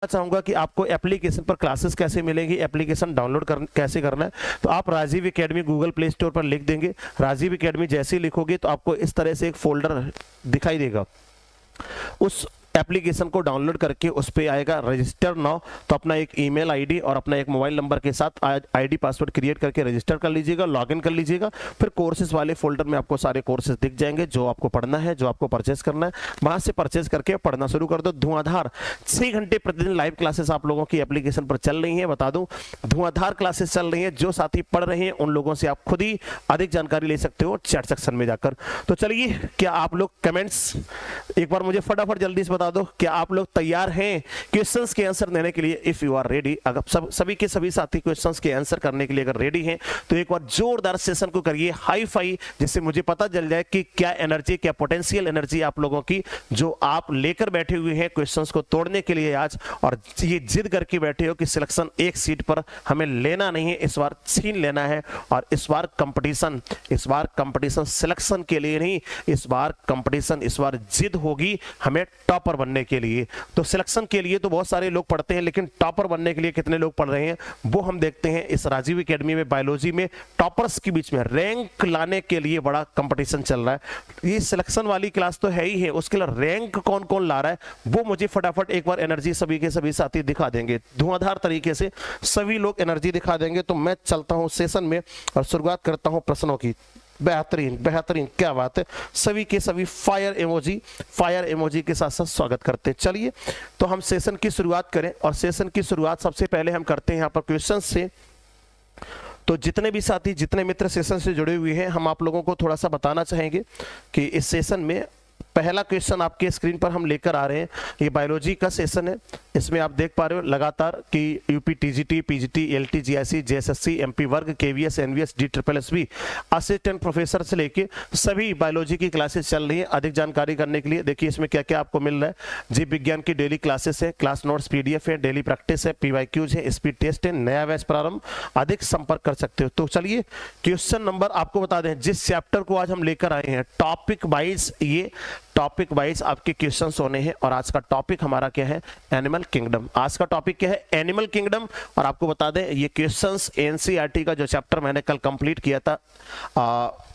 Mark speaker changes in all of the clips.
Speaker 1: चाहूंगा कि आपको एप्लीकेशन पर क्लासेस कैसे मिलेंगी, एप्लीकेशन डाउनलोड कैसे करना है। तो आप Rajiv academy Google Play Store पर लिख देंगे, राजीव एकेडमी जैसे ही लिखोगे तो आपको इस तरह से एक फोल्डर दिखाई देगा। उस एप्लीकेशन को डाउनलोड करके उस पे आएगा रजिस्टर नाउ, तो अपना एक ईमेल आईडी और अपना एक मोबाइल नंबर के साथ आईडी पासवर्ड क्रिएट करके रजिस्टर कर लीजिएगा, लॉगिन कर लीजिएगा। फिर कोर्सेज वाले फोल्डर में आपको सारे कोर्सेज दिख जाएंगे जो आपको पढ़ना है, जो आपको परचेस करना है, वहां से परचेस करके पढ़ना शुरू कर दो। धुआंधार 6 घंटे प्रतिदिन लाइव क्लासेस आप लोगों की एप्लीकेशन पर चल रही है। बता दूं धुआंधार क्लासेस चल रही है, जो साथी पढ़ रहे हैं उन लोगों से आप खुद ही अधिक जानकारी ले सकते हो चैट सेक्शन में जाकर। तो चलिए, क्या आप लोग कमेंट्स एक बार मुझे फटाफट जल्दी से बता दो, क्या आप लोग तैयार हैं क्वेश्चंस के आंसर देने के लिए? इफ यू आर रेडी, अगर सभी के सभी साथी क्वेश्चंस के आंसर करने के लिए अगर रेडी हैं तो एक बार जोरदार सेशन को करिए हाई फाई, जिससे मुझे पता चल जाए कि क्या एनर्जी, क्या पोटेंशियल एनर्जी आप लोगों की जो आप लेकर बैठे हुए हैं क्वेश्चंस को तोड़ने के लिए आज, और ये जिद करके बैठे हो कि सिलेक्शन एक सीट पर हमें लेना नहीं है, इस बार छीन लेना है। और इस बार कंपटीशन सिलेक्शन के लिए नहीं, इस बार कंपटीशन, इस बार जिद होगी हमें टॉपर बनने के लिए। तो सिलेक्शन के लिए तो बहुत सारे लोग पढ़ते हैं, लेकिन टॉपर बनने के लिए कितने लोग पढ़ रहे हैं वो हम देखते हैं। इस राजीव एकेडमी में बायोलॉजी में टॉपर्स के बीच में रैंक लाने के लिए बड़ा कंपटीशन चल रहा है। ये सिलेक्शन वाली क्लास तो है ही है, उसके लिए रैंक कौन कौन ला रहा है वो मुझे फटाफट एक बार एनर्जी सभी के सभी साथी दिखा देंगे। धुआंधार तरीके से सभी लोग एनर्जी दिखा देंगे। तो मैं चलता हूं सेशन में और शुरुआत करता हूं प्रश्नों की। बेहतरीन बेहतरीन, क्या बात है, सभी के सभी फायर इमोजी के साथ साथ स्वागत करते हैं। चलिए, तो हम सेशन की शुरुआत करें, और सेशन की शुरुआत सबसे पहले हम करते हैं यहाँ पर क्वेश्चन से। तो जितने भी साथी, जितने मित्र सेशन से जुड़े हुए हैं, हम आप लोगों को थोड़ा सा बताना चाहेंगे कि इस सेशन में पहला क्वेश्चन आपके स्क्रीन पर हम लेकर आ रहे हैं। ये बायोलॉजी का सेशन है। इसमें आप देख पा रहे हो लगातार कि UP TGT, PGT, LT, GIC, JSSC, MP वर्ग, KVS, NVS, DSSB assistant professor से लेके सभी बायोलॉजी की क्लासेस चल रही है। अधिक जानकारी करने के लिए देखिए इसमें क्या क्या आपको मिल रहा है। जीव विज्ञान की डेली क्लासेस है, क्लास नोट्स PDF है, डेली प्रैक्टिस है, PYQs है, स्पीड टेस्ट है, नया बैच प्रारंभ। अधिक संपर्क कर सकते हो। तो चलिए, क्वेश्चन नंबर आपको बता दें, जिस चैप्टर को आज हम लेकर आए हैं टॉपिक वाइज आपके क्वेश्चंस होने हैं। और आज का टॉपिक हमारा क्या है? Animal kingdom. आज का टॉपिक क्या है? Animal kingdom. और आपको बता दें ये क्वेश्चंस एनसीईआरटी का जो चैप्टर मैंने कल कंप्लीट किया था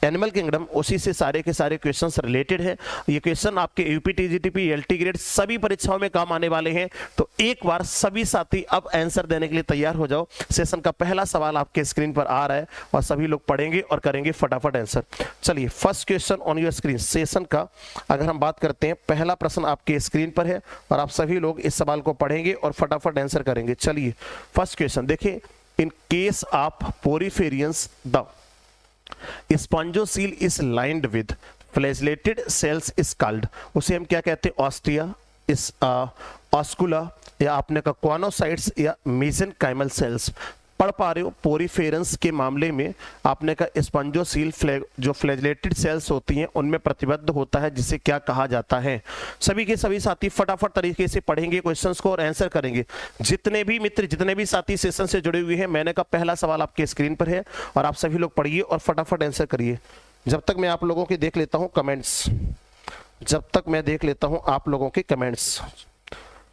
Speaker 1: एनिमल किंगडम, उसी से सारे के सारे क्वेश्चंस रिलेटेड है। ये क्वेश्चन आपके यूपी टीजीटी, एलटी ग्रेड सभी परीक्षाओं में काम आने वाले हैं। तो एक बार सभी साथी अब आंसर देने के लिए तैयार हो जाओ। सेशन का पहला सवाल आपके स्क्रीन पर आ रहा है और सभी लोग पढ़ेंगे और करेंगे फटाफट आंसर। चलिए, first question on your screen. Session का अगर हम बात करते हैं, पहला प्रश्न आपके स्क्रीन पर है और आप सभी लोग इस सवाल को पढ़ेंगे और फटाफट आंसर करेंगे। चलिए, फर्स्ट क्वेश्चन देखिए, in case of poriferans the spongocoel is lined with flagellated cells is called. उसे हम क्या कहते हैं? ऑस्टिया, इस ऑस्कुला, या आपने का क्वानोसाइट्स, या मेसेनकाइमल सेल्स। पढ़ पा रहे हो? पोरीफेरेंस के मामले में आपने का स्पंजोसील जो फ्लैजेलेटेड सेल्स होती हैं उनमें प्रतिबद्ध होता है, जिसे क्या कहा जाता है? सभी के सभी साथी फटाफट तरीके से पढ़ेंगे क्वेश्चंस को और आंसर करेंगे। जितने भी मित्र, जितने भी साथी सेशन से जुड़े हुए हैं, मैंने कहा पहला सवाल आपके स्क्रीन पर है और आप सभी लोग पढ़िए और फटाफट आंसर करिए। जब तक मैं आप लोगों के देख लेता हूं कमेंट्स, आप लोगों के कमेंट्स।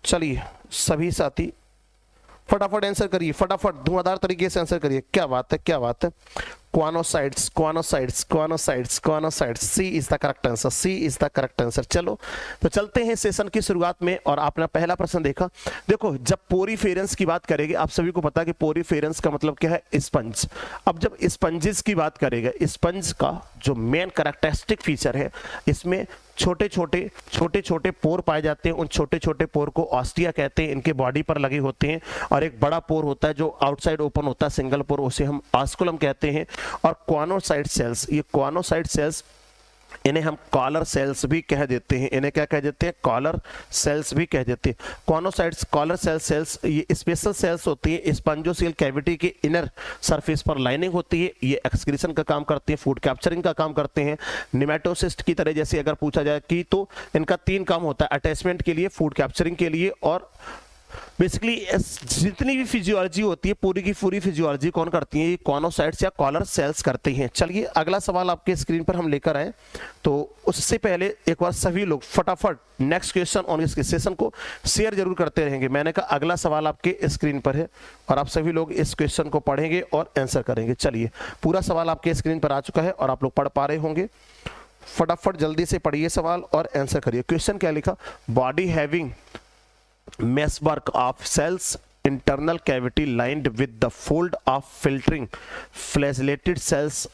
Speaker 1: चलिए, सभी साथी फटाफट आंसर करिए, फटाफट धुआंधार तरीके से आंसर करिए। क्या बात है, क्या बात है। Choanocytes, C is the correct answer. चलो, तो चलते हैं सेशन की शुरुआत में। और आपने पहला प्रश्न देखा। देखो, जब पोरीफेरेंस की बात करेंगे, आप सभी को पता है कि पोरीफेरेंस का मतलब क्या है? स्पंज। अब जब स्पंजेस की बात करेगा, स्पंज का जो मेन कैरेक्टरिस्टिक फीचर है, इसमें छोटे छोटे पोर पाए जाते हैं। उन छोटे छोटे पोर को ऑस्टिया कहते हैं, इनके बॉडी पर लगे होते हैं। और एक बड़ा पोर होता है जो आउटसाइड ओपन होता है, सिंगल पोर, उसे हम ऑस्कुलम कहते हैं। और क्वानोसाइट सेल्स, ये क्वानोसाइट सेल्स, इन्हें हम कॉलर सेल्स भी कह देते हैं। इन्हें क्या कह देते हैं? कॉलर सेल्स भी कह देते हैं। कॉनोसाइट्स, कॉलर सेल्स ये स्पेशल सेल्स होती है। स्पंजोसील कैविटी के इनर सरफेस पर लाइनिंग होती है। ये एक्सक्रीशन का काम करते हैं, फूड कैप्चरिंग का काम करते हैं। निमेटोसिस्ट की तरह जैसे अगर पूछा जाए कि, तो इनका 3 काम होता है: अटैचमेंट के लिए, फूड कैप्चरिंग के लिए और बेसिकली जितनी भी फिजियोलॉजी होती है पूरी की पूरी फिजियोलॉजी कौन करती है, ये कॉनोसाइट्स या कॉलर सेल्स करते हैं। चलिए अगला सवाल आपके स्क्रीन पर हम लेकर आए, तो उससे पहले एक बार सभी लोग फटाफट नेक्स्ट क्वेश्चन ऑन इस सेशन को शेयर जरूर करते रहेंगे। मैंने कहा अगला सवाल आपके स्क्रीन पर है और आप सभी लोग इस क्वेश्चन को पढ़ेंगे और आंसर करेंगे। चलिए पूरा सवाल आपके स्क्रीन पर आ चुका है और आप लोग पढ़ पा रहे होंगे, फटाफट जल्दी से पढ़िए सवाल और आंसर करिए। क्वेश्चन क्या लिखा, body having meshwork of cells internal cavity lined with the fold of filtering flagellated cells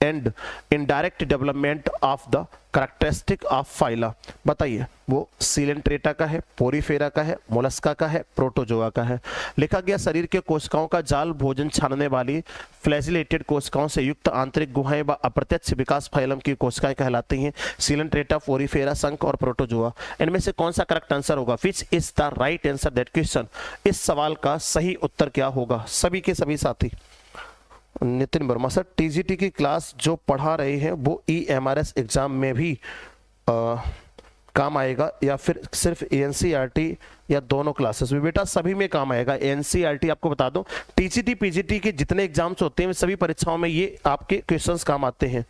Speaker 1: and indirect development of the characteristic of phyla। बताइए वो सीलेंट्रेटा का है, पोरीफेरा का है, मोलस्का का है, प्रोटोजोआ का है। लिखा गया शरीर के कोशिकाओं का जाल भोजन छानने वाली फ्लैजिलेटेड कोशिकाओं से युक्त आंतरिक गुहाएं व अप्रत्यक्ष विकास फाइलम की कोशिकाएं कहलाती हैं सीलेंट्रेटा, पोरीफेरा, शंख और प्रोटोजोआ। इनमें से कौन सा करेक्ट आंसर होगा, विच is the right answer that question. इस सवाल का सही उत्तर क्या होगा सभी के सभी साथी। नितिन वर्मा सर, टीजीटी की क्लास जो पढ़ा रहे हैं वो EMRS एग्जाम में भी काम आएगा या फिर सिर्फ NCERT या दोनों क्लासेस में? बेटा सभी में काम आएगा। NCERT आपको बता दो, टीजीटी पीजीटी के जितने एग्जाम्स होते हैं सभी परीक्षाओं में ये आपके क्वेश्चंस काम आते हैं।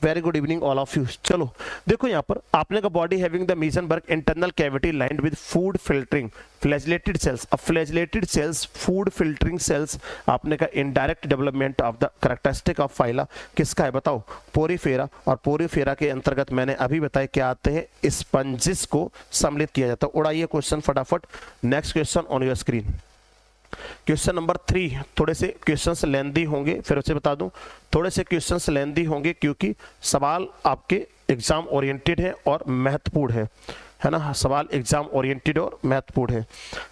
Speaker 1: Very good evening all of you. चलो देखो यहाँ पर आपने का body having the masonberg internal cavity lined with food filtering flagellated cells. अब flagellated cells, food filtering cells, आपने का indirect development of the characteristic of phyla किसका है बताओ, पोरीफेरा। और पोरीफेरा के अंतर्गत मैंने अभी बताया क्या आते हैं, स्पंजिस को सम्मिलित किया जाता है। उड़ाइए क्वेश्चन फटाफट, next question on your screen. Question number 3, थोड़े से क्वेश्चंस लेंदी होंगे, फिर उसे बता दूं थोड़े से क्वेश्चंस लेंदी होंगे क्योंकि सवाल आपके एग्जाम ओरिएंटेड है और महत्वपूर्ण है ना, सवाल एग्जाम ओरिएंटेड और महत्वपूर्ण है।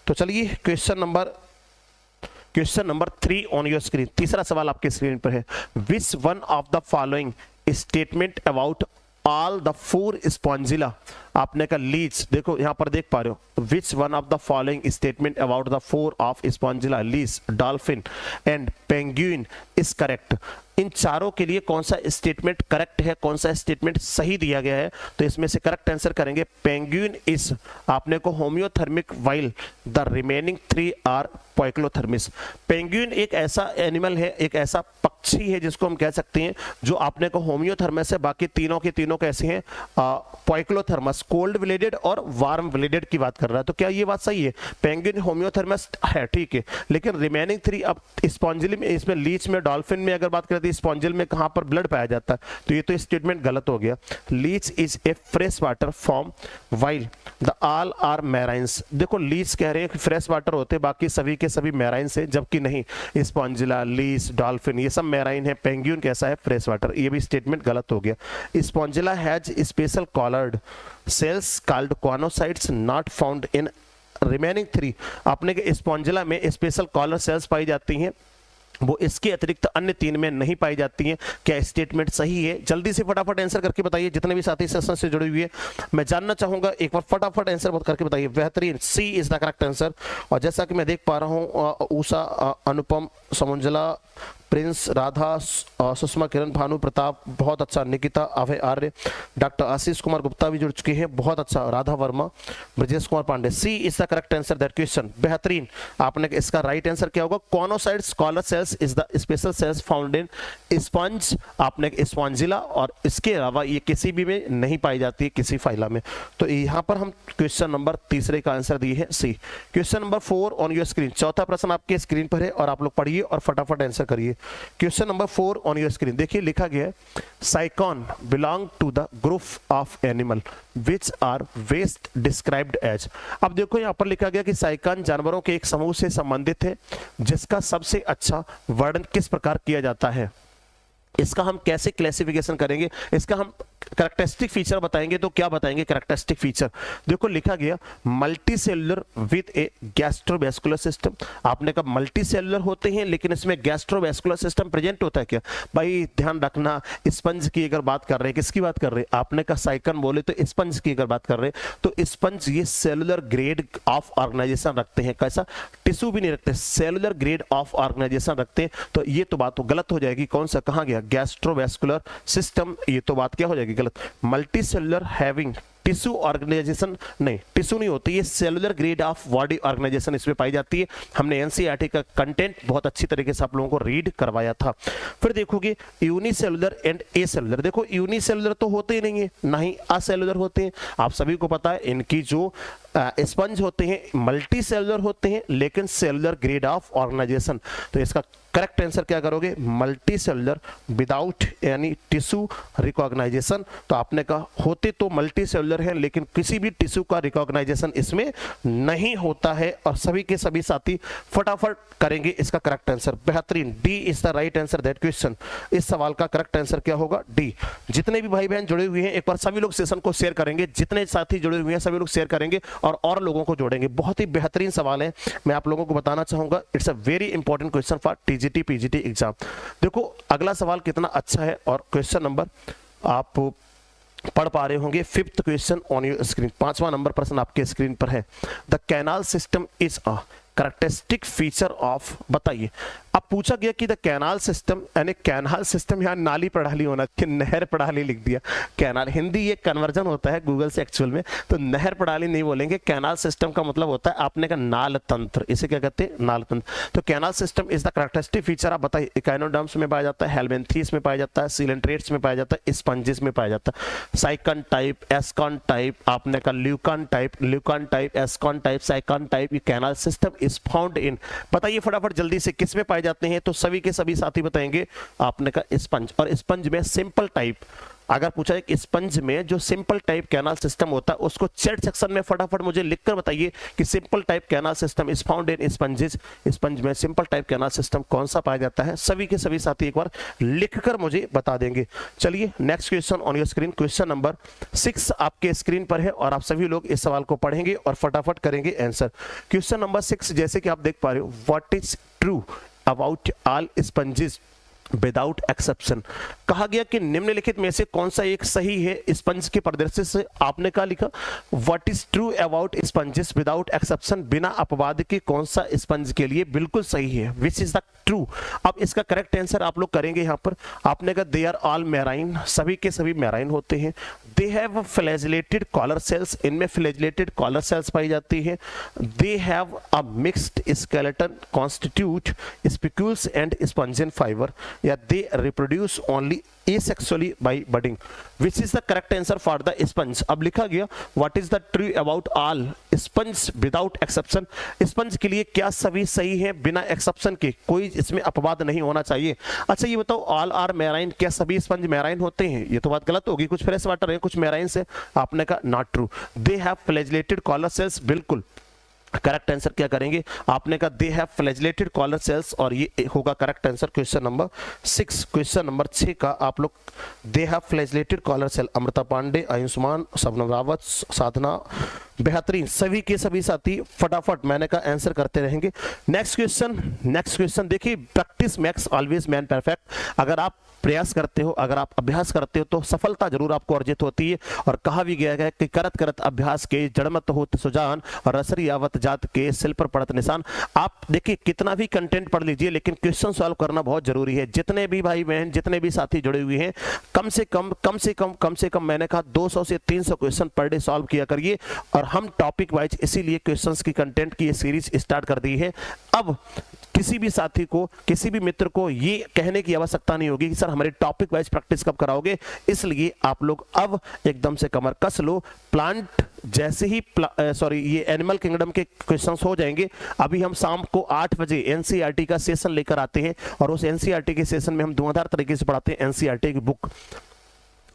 Speaker 1: तो चलिए question number 3 on your screen, तीसरा सवाल आपके स्क्रीन पर है। Which one of the following statement about all the 4 Spongilla, आपने का लीच, देखो यहां पर देख पा रहे हो, which one of the following statement about the 4 of spongilla, leech, dolphin and penguin is correct. इन चारों के लिए कौन सा स्टेटमेंट करेक्ट है, कौन सा स्टेटमेंट सही दिया गया है, तो इसमें से करेक्ट आंसर करेंगे पेंगुइन इज आपने को homeothermic while the remaining 3 are poikilotherms. Penguin एक ऐसा एनिमल है, एक ऐसा पक्षी है जिसको हम कह सकते हैं जो आपने को होम्योथर्मस है, बाकी तीनों के तीनों कैसे हैं, पोइक्लोथर्मस, कोल्ड ब्लेडेड और वार्म ब्लेडेड की बात कर रहा है। तो क्या ये बात सही है, पेंगुइन होम्योथर्मस है, ठीक है, लेकिन रिमेनिंग 3 अब स्पॉन्जिल में, इसमें लीच में, डॉल्फिन में अगर बात करें तो स्पॉन्जिल में कहां पर ब्लड पाया जाता है, तो ये तो स्टेटमेंट गलत हो गया। Leech is a fresh water form while the all are marines. देखो लीच कह रहे हैं कि फ्रेश वाटर होते, बाकी सभी के सभी मैराइंस है, जबकि नहीं, स्पॉन्जिला, लीच, डॉल्फिन ये सब मैराइन है, पेंगुइन कैसा है, फ्रेश वाटर। ये भी स्टेटमेंट गलत हो गया। Spongilla has special collared cells called choanocytes not found in remaining 3। आपने के स्पॉन्जिला में स्पेशल कॉलर सेल्स पाई जाती हैं, वो इसके अतिरिक्त अन्य 3 में नहीं पाई जाती हैं। क्या स्टेटमेंट सही है? जल्दी से फटाफट आंसर करके बताइए, जितने भी साथी सेशन से जुड़े हुए हैं मैं जानना चाहूंगा, एक बार फटाफट आंसर करके बताइए। बेहतरीन, C is the correct answer. और जैसा कि मैं देख पा रहा हूँ, उषा, अनुपम, समुंजला, प्रिंस, राधा, सुषमा, किरण, भानु प्रताप, बहुत अच्छा, निकिता, अभय आर्य, डॉक्टर आशीष कुमार गुप्ता भी जुड़ चुके हैं, बहुत अच्छा, Radha Verma, Brajesh Kumar Pandey. C is the correct answer that question. बेहतरीन, आपने इसका राइट आंसर क्या होगा, choanocytes collar cells is the special cells found in sponge, आपने स्पॉन्जिला, और इसके अलावा ये किसी भी में नहीं पाई जाती है, किसी फाइला में। तो यहाँ पर हम क्वेश्चन नंबर 3 का आंसर दिए है C. Question number 4 on your screen, चौथा प्रश्न आपके स्क्रीन पर है और आप लोग पढ़िए और फटाफट आंसर करिए। Question number 4 on your screen, देखिए लिखा गया है, sycon belong to the group of animal which are best described as. अब देखो यहां पर लिखा गया कि साइकॉन जानवरों के एक समूह से संबंधित है जिसका सबसे अच्छा वर्णन किस प्रकार किया जाता है। इसका हम कैसे क्लासिफिकेशन करेंगे, इसका हम कैरेक्टरिस्टिक फीचर बताएंगे, तो क्या बताएंगे कैरेक्टरिस्टिक फीचर। देखो लिखा गया multi cellular with A gastrovascular system. आपने कहा मल्टी सेलुलर होते हैं लेकिन इसमें गैस्ट्रोवैस्कुलर सिस्टम प्रेजेंट होता है क्या भाई, ध्यान रखना, स्पंज की अगर बात कर रहे हैं, किसकी बात कर रहे हैं, आपने कहा साइकन बोले तो स्पंज की अगर बात कर रहे हैं, तो स्पंज ये सेलुलर ग्रेड ऑफ ऑर्गेनाइजेशन रखते हैं, कैसा, टिश्यू भी नहीं रखते, सेलुलर ग्रेड ऑफ ऑर्गेनाइजेशन रखते हैं। तो ये तो बात तो गलत हो जाएगी, कौन सा, कहां गया, गैस्ट्रोवैस्कुलर सिस्टम, ये तो बात क्या हो जाएगी, गलत। Multi cellular having tissue organization नहीं, टिश्यू नहीं होती, ये cellular grade of body organization इसमें पाई जाती है। हमने एनसीईआरटी का कंटेंट बहुत अच्छी तरीके से आप लोगों को रीड करवाया था। फिर देखोगे यूनिसेलुलर एंड एसेलुलर। देखो यूनिसेलुलर तो होते ही नहीं है, ना ही असेलुलर होते हैं। आप सभी को पता है इनकी जो स्पंज होते हैं मल्टी सेलुलर होते हैं, लेकिन सेलुलर ग्रेड ऑफ ऑर्गेनाइजेशन। तो इसका करेक्ट आंसर क्या करोगे, मल्टी सेलुलर विदाउट यानी टिश्यू रिकॉग्नाइजेशन। तो आपने कहा होते तो मल्टी सेलुलर है, लेकिन किसी भी टिश्यू का रिकॉग्नाइजेशन इसमें नहीं होता है। और सभी के सभी साथी फटाफट करेंगे इसका करेक्ट आंसर। बेहतरीन, D is the right answer that question. इस सवाल का करेक्ट आंसर क्या होगा, डी। जितने भी भाई बहन जुड़े हुए हैं एक बार सभी लोग सेशन को शेयर करेंगे, जितने साथी जुड़े हुए हैं सभी लोग शेयर करेंगे और लोगों को जोड़ेंगे। बहुत ही बेहतरीन सवाल है, मैं आप लोगों को बताना चाहूंगा, it's a very important question for TGT PGT exam. देखो अगला सवाल कितना अच्छा है, और क्वेश्चन नंबर आप पढ़ पा रहे होंगे, 5th question on your screen, 5वां नंबर प्रश्न आपके स्क्रीन पर है। The canal system is a characteristic feature of, बताइए। अब पूछा गया कि द कैनाल सिस्टम, यानी कैनाल सिस्टम यहाँ नाली प्रणाली होना चाहिए, नहर प्रणाली लिख दिया। कैनाल हिंदी ये कन्वर्जन होता है गूगल से एक्चुअल में, तो नहर प्रणाली नहीं बोलेंगे। कैनाल सिस्टम का मतलब होता है आपने का नाल तंत्र, इसे क्या कहते हैं, नाल तंत्र। तो canal system is the characteristic feature, आप बताइए। इकाइनोडर्म्स में पाया जाता है, हेलमिन्थीस में पाया जाता है, सीलेंट्रेट्स में पाया जाता है, स्पंजिस में पाया जाता है। साइकन टाइप, एस्कॉन टाइप, आपने का ल्यूकॉन टाइप, एस्कॉन टाइप, साइकन टाइप, ये कैनाल सिस्टम इज फाउंड इन, बताइए फटाफट जल्दी से किस में पाए जाते हैं। तो सभी के सभी साथी बताएंगे आपने का स्पंज, और स्पंज में सिंपल टाइप। अगर पूछा एक स्पंज में जो सिंपल टाइप कैनाल सिस्टम होता है उसको चैट सेक्शन में फटाफट मुझे लिखकर बताइए कि simple type canal system is found in sponges. Sponge में सिंपल टाइप कैनाल सिस्टम कौन सा पाया जाता है, सभी के सभी साथी एक बार लिखकर मुझे बता देंगे। चलिए next question on your screen, question number 6 आपके स्क्रीन पर है, और आप सभी लोग इस सवाल को पढ़ेंगे और फटाफट करेंगे आंसर। क्वेश्चन नंबर 6 जैसे कि आप देख पा रहे हो, what is true about all sponges without exception. कहा गया कि निम्नलिखित में से कौन सा एक सही है स्पंज के परिदृश्य से। आपने क्या लिखा, what is true about sponges without exception, बिना अपवाद के कौन सा स्पंज के लिए बिल्कुल सही है, विच इज द ट्रू। अब इसका करेक्ट आंसर आप लोग करेंगे यहाँ पर। आपने कहा दे आर ऑल मैराइन, सभी के सभी मैराइन होते हैं। They have flagellated collar cells, इनमें फ्लैजिलेटेड कॉलर सेल्स पाई जाती है। They have a mixed skeleton constitute spicules and spongin fibre, या they reproduce only asexually by budding, which is the correct answer for the sponge। अब लिखा गया what is the true about all sponge without exception, sponge के लिए क्या सभी सही है बिना एक्सेप्शन के, कोई इसमें अपवाद नहीं होना चाहिए। अच्छा ये बताओ ऑल आर मैराइन, क्या सभी स्पंज मैराइन होते हैं, ये तो बात गलत होगी, कुछ फ्रेश वाटर है कुछ मैराइन से। आपने कहा not true. They have flagellated collar cells, बिल्कुल करेक्ट आंसर क्या करेंगे, आपने कहा they have flagellated collar cells, और ये होगा correct answer question number 6। Question number 6 का आप लोग, they have flagellated collar cell, Amrita Pandey, Ayushman, Shabnam Rawat, Sadhana, बेहतरीन, सभी के सभी साथी फटाफट मैंने कहा आंसर करते रहेंगे। नेक्स्ट क्वेश्चन देखिए, practice makes always man perfect. अगर आप प्रयास करते हो, अगर आप अभ्यास करते हो तो सफलता जरूर आपको अर्जित होती है। और कहा भी गया है कि करत करत अभ्यास के जड़मत होत सुजान, और रसरी आवत जात के सिल पर पड़त निशान। आप देखिए कितना भी कंटेंट पढ़ लीजिए, लेकिन क्वेश्चन सॉल्व करना बहुत जरूरी है। जितने भी भाई बहन, जितने भी साथी जुड़े हुए हैं, कम से कम मैंने कहा 200 से 300 क्वेश्चन पर डे सॉल्व किया करिए। और हम टॉपिक वाइज इसीलिए क्वेश्चंस की कंटेंट की ये सीरीज स्टार्ट कर दी है। अब किसी भी साथी को, किसी भी मित्र को ये कहने की आवश्यकता नहीं होगी कि सर हमारे टॉपिक वाइज प्रैक्टिस कब कराओगे, इसलिए आप लोग अब एकदम से कमर कस लो। प्लांट जैसे ही ये एनिमल किंगडम के क्वेश्चंस हो जाएंगे, अभी हम शाम को 8 बजे एनसीईआरटी का सेशन लेकर आते हैं, और उस एनसीईआरटी के सेशन में हम धुआंधार तरीके से पढ़ाते हैं। एनसीईआरटी की बुक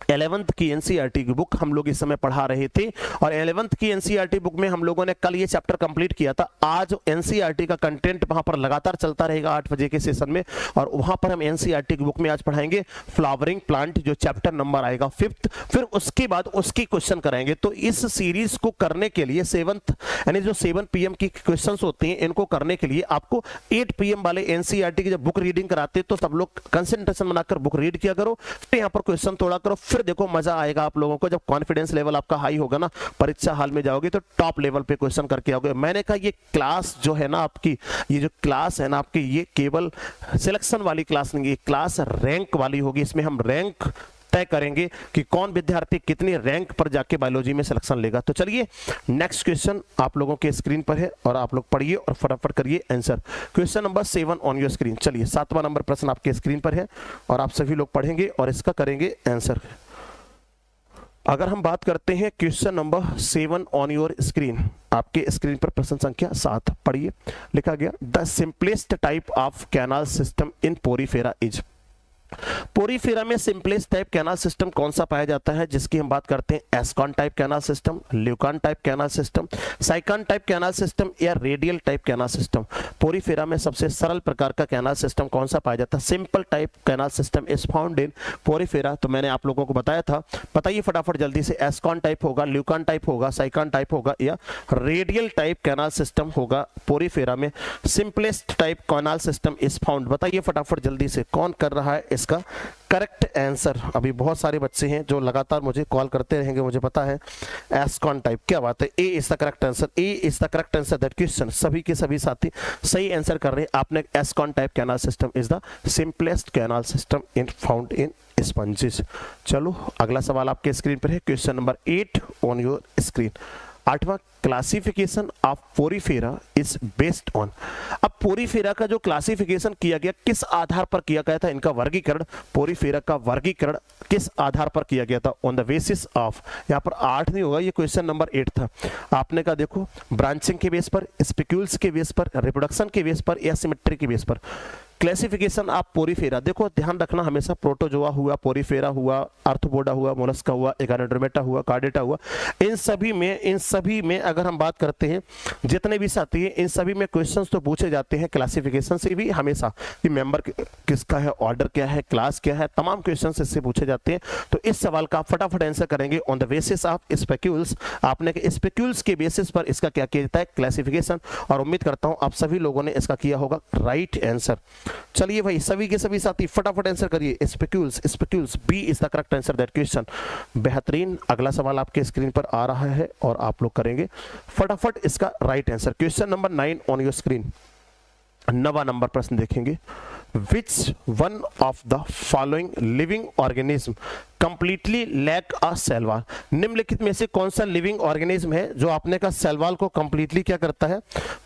Speaker 1: 11th की एनसीईआरटी की बुक हम लोग इस समय पढ़ा रहे थे, और 11th की एनसीईआरटी बुक में हम लोगों ने कल ये चैप्टर कंप्लीट किया था। आज एनसीईआरटी का कंटेंट वहां पर लगातार चलता रहेगा 8 बजे के सेशन में, और वहां पर हम एनसीईआरटी की बुक में आज पढ़ाएंगे फ्लावरिंग प्लांट, जो चैप्टर नंबर आएगा 5th। फिर उसके बाद उसकी क्वेश्चन कराएंगे। तो इस सीरीज को करने के लिए 7th यानी जो 7 PM की क्वेश्चन होते हैं, इनको करने के लिए आपको 8 PM वाले एनसीईआरटी की जब बुक रीडिंग कराते तो सब लोग कंसंट्रेशन बनाकर बुक रीड किया करो, फिर यहाँ पर क्वेश्चन तोड़ा करो। फिर देखो मजा आएगा आप लोगों को, जब कॉन्फिडेंस लेवल आपका हाई होगा ना, परीक्षा हाल में जाओगे तो टॉप लेवल पे क्वेश्चन करके आओगे। मैंने कहा ये क्लास जो है ना आपकी, ये जो क्लास है ना आपकी, ये केवल सिलेक्शन वाली क्लास नहीं, ये क्लास रैंक वाली होगी। इसमें हम रैंक तय करेंगे कि कौन विद्यार्थी कितनी रैंक पर जाके बायोलॉजी में सिलेक्शन लेगा। तो चलिए नेक्स्ट क्वेश्चन आप लोगों के स्क्रीन पर है और आप लोग पढ़िए और फटाफट करिए answer. Question number 7 on your screen. चलिए 7वां नंबर प्रश्न आपके स्क्रीन पर है और आप सभी लोग पढ़ेंगे और इसका करेंगे आंसर। अगर हम बात करते हैं question number 7 on your screen, आपके स्क्रीन पर प्रश्न संख्या 7 पढ़िए। लिखा गया the simplest type of canal system in Porifera is. Porifera में सिंपलेस्ट टाइप कैनाल सिस्टम कौन सा पाया जाता है, जिसकी हम बात करते हैं ascon type canal system, leucon type canal system, sycon type canal system या radial type canal system. Porifera में सबसे सरल प्रकार का कैनाल सिस्टम कौन सा पाया जाता है? Simple type canal system is found in Porifera. तो मैंने आप लोगों को बताया था, बताइए फटाफट जल्दी से, एस्कॉन टाइप होगा, ल्यूकॉन टाइप होगा, साइकॉन टाइप होगा या रेडियल टाइप कैनाल सिस्टम होगा। पोरीफेरा में simplest type canal system is found, बताइए फटाफट जल्दी से कौन कर रहा है इसका करेक्ट आंसर। अभी बहुत सारे बच्चे हैं जो लगातार मुझे कॉल करते रहेंगे, मुझे पता है। एस्कॉन टाइप, क्या बात है, A is the correct answer, A is the correct answer that question. सभी के सभी साथी सही आंसर कर रहे हैं। आपने ascon type canal system is the simplest canal system in found in sponges. चलो अगला सवाल आपके स्क्रीन पर है, question number 8 on your screen. 8वां classification of Porifera is based on. अब पोरीफेरा का जो क्लासिफिकेशन किया गया किस आधार पर किया गया था, इनका वर्गीकरण, पोरीफेरा का वर्गीकरण किस आधार पर किया गया था? ऑन द बेसिस ऑफ, यहाँ पर 8 नहीं होगा, ये क्वेश्चन नंबर 8 था। आपने कहा देखो ब्रांचिंग के बेस पर, स्पिक्यूल्स के बेस पर, रिप्रोडक्शन के बेस पर या सिमेट्री के बेस पर। क्लासिफिकेशन ऑफ पोरीफेरा, देखो ध्यान रखना हमेशा, प्रोटोजोआ हुआ, पोरीफेरा हुआ, आर्थ्रोपोडा हुआ, मोलस्का हुआ, एगानोड्रोमेटा हुआ, कार्डेटा हुआ, इन सभी में अगर हम बात करते हैं जितने भी साथी हैं, इन सभी में क्वेश्चंस तो पूछे जाते हैं क्लासिफिकेशन से भी हमेशा, कि मेंबर किसका है, ऑर्डर क्या है, क्लास क्या है, तमाम क्वेश्चंस इससे पूछे जाते हैं। तो इस सवाल का फटाफट आंसर करेंगे on the basis of spicules. आपने स्पेक्यूल्स के बेसिस पर इसका क्या किया जाता है, क्लासिफिकेशन, और उम्मीद करता हूं आप सभी लोगों ने इसका किया होगा राइट आंसर। चलिए भाई सभी के सभी साथी फटाफट आंसर करिए, spicules, spicules, B is the correct answer that question. बेहतरीन, अगला सवाल आपके स्क्रीन पर आ रहा है और आप लोग करेंगे फटाफट इसका right answer. Question number 9 on your screen. 9वां नंबर प्रश्न देखेंगे, which one of the following living organism completely lack a cell wall. निम्नलिखित में से कौन सा लिविंग ऑर्गेनिज्म है जो आपने का सेल वॉल को कंप्लीटली क्या करता है?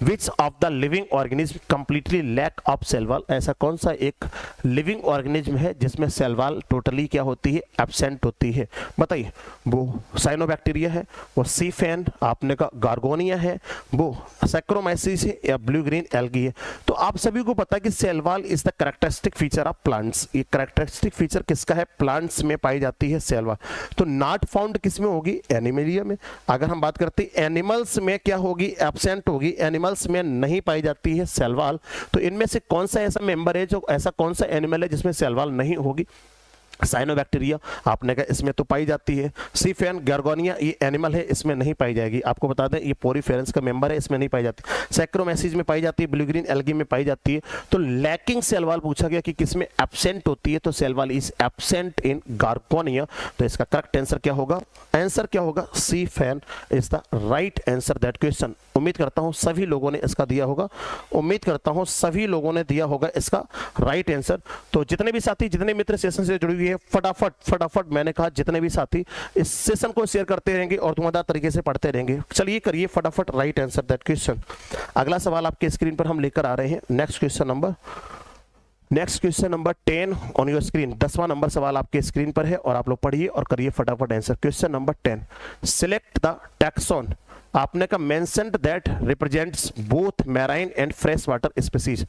Speaker 1: Which of the living organism completely lack of cell wall, ऐसा कौन सा एक लिविंग ऑर्गेनिज्म है जिसमें सेल वॉल टोटली क्या होती है, एब्सेंट होती है? बताइए, वो साइनोबैक्टीरिया है, वो सी फैन, आपने का गार्गोनिया है, वो सैक्रोमाइसिस है या ब्लू ग्रीन एल्गी है? तो आप सभी को पता है कि cell wall is the characteristic feature of plants. ये कैरेक्टरिस्टिक फीचर किसका है? प्लांट्स में पाई जाती है सेल वॉल। तो नॉट फाउंड किसमें होगी? एनिमलिया में। अगर हम बात करते हैं एनिमल्स में क्या होगी, एब्सेंट होगी, एनिमल्स में नहीं पाई जाती है सेल वॉल। तो इनमें से कौन सा ऐसा मेंबर है जो, ऐसा कौन सा एनिमल है जिसमें सेल वॉल नहीं होगी? साइनोबैक्टीरिया, आपने कहा इसमें तो पाई जाती है। सीफेन गार्गोनिया ये एनिमल है, इसमें नहीं पाई जाएगी। आपको बता दें ये पोरीफेरेंस का मेंबर है, इसमें नहीं पाई जाती। सैक्रोमाइसिस में पाई जाती है, ब्लू ग्रीन एल्गी में पाई जाती है। तो लैकिंग सेल वॉल पूछा गया कि किसमें एब्सेंट होती है, तो cell wall is absent in Gorgonia. तो इसका करेक्ट आंसर क्या होगा? आंसर क्या होगा? Sea fan is the right answer that question. उम्मीद करता हूं सभी लोगों ने इसका दिया होगा, उम्मीद करता हूं सभी लोगों ने दिया होगा इसका राइट आंसर। तो जितने भी साथी, जितने मित्र सेशन से जुड़ी हुई है, फटाफट मैंने कहा जितने भी साथी इस सेशन को शेयर करते रहेंगे और धुआंधार तरीके से पढ़ते रहेंगे। चलिए करिए फटाफट राइट आंसर दैट क्वेश्चन। अगला सवाल आपके स्क्रीन पर हम लेकर आ रहे हैं, next question number 10 on your screen. 10वां नंबर सवाल आपके स्क्रीन पर है और आप लोग पढ़िए और करिए फटाफट answer. Question number 10, select the taxon आपने का mentioned that represents both marine and fresh water species.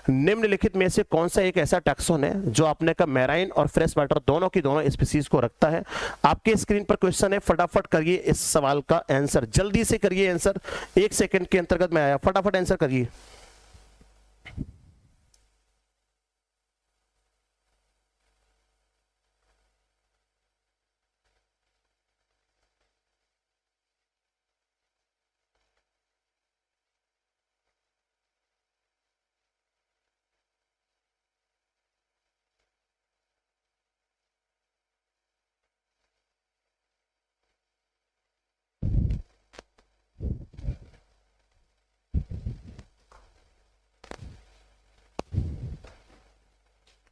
Speaker 1: निम्नलिखित में से कौन सा एक ऐसा टैक्सॉन है जो आपने का मैराइन और फ्रेश वाटर दोनों की दोनों स्पीसीज को रखता है? आपके स्क्रीन पर क्वेश्चन है, फटाफट करिए इस सवाल का आंसर, जल्दी से करिए आंसर, 1 सेकंड के अंतर्गत में आया, फटाफट आंसर करिए।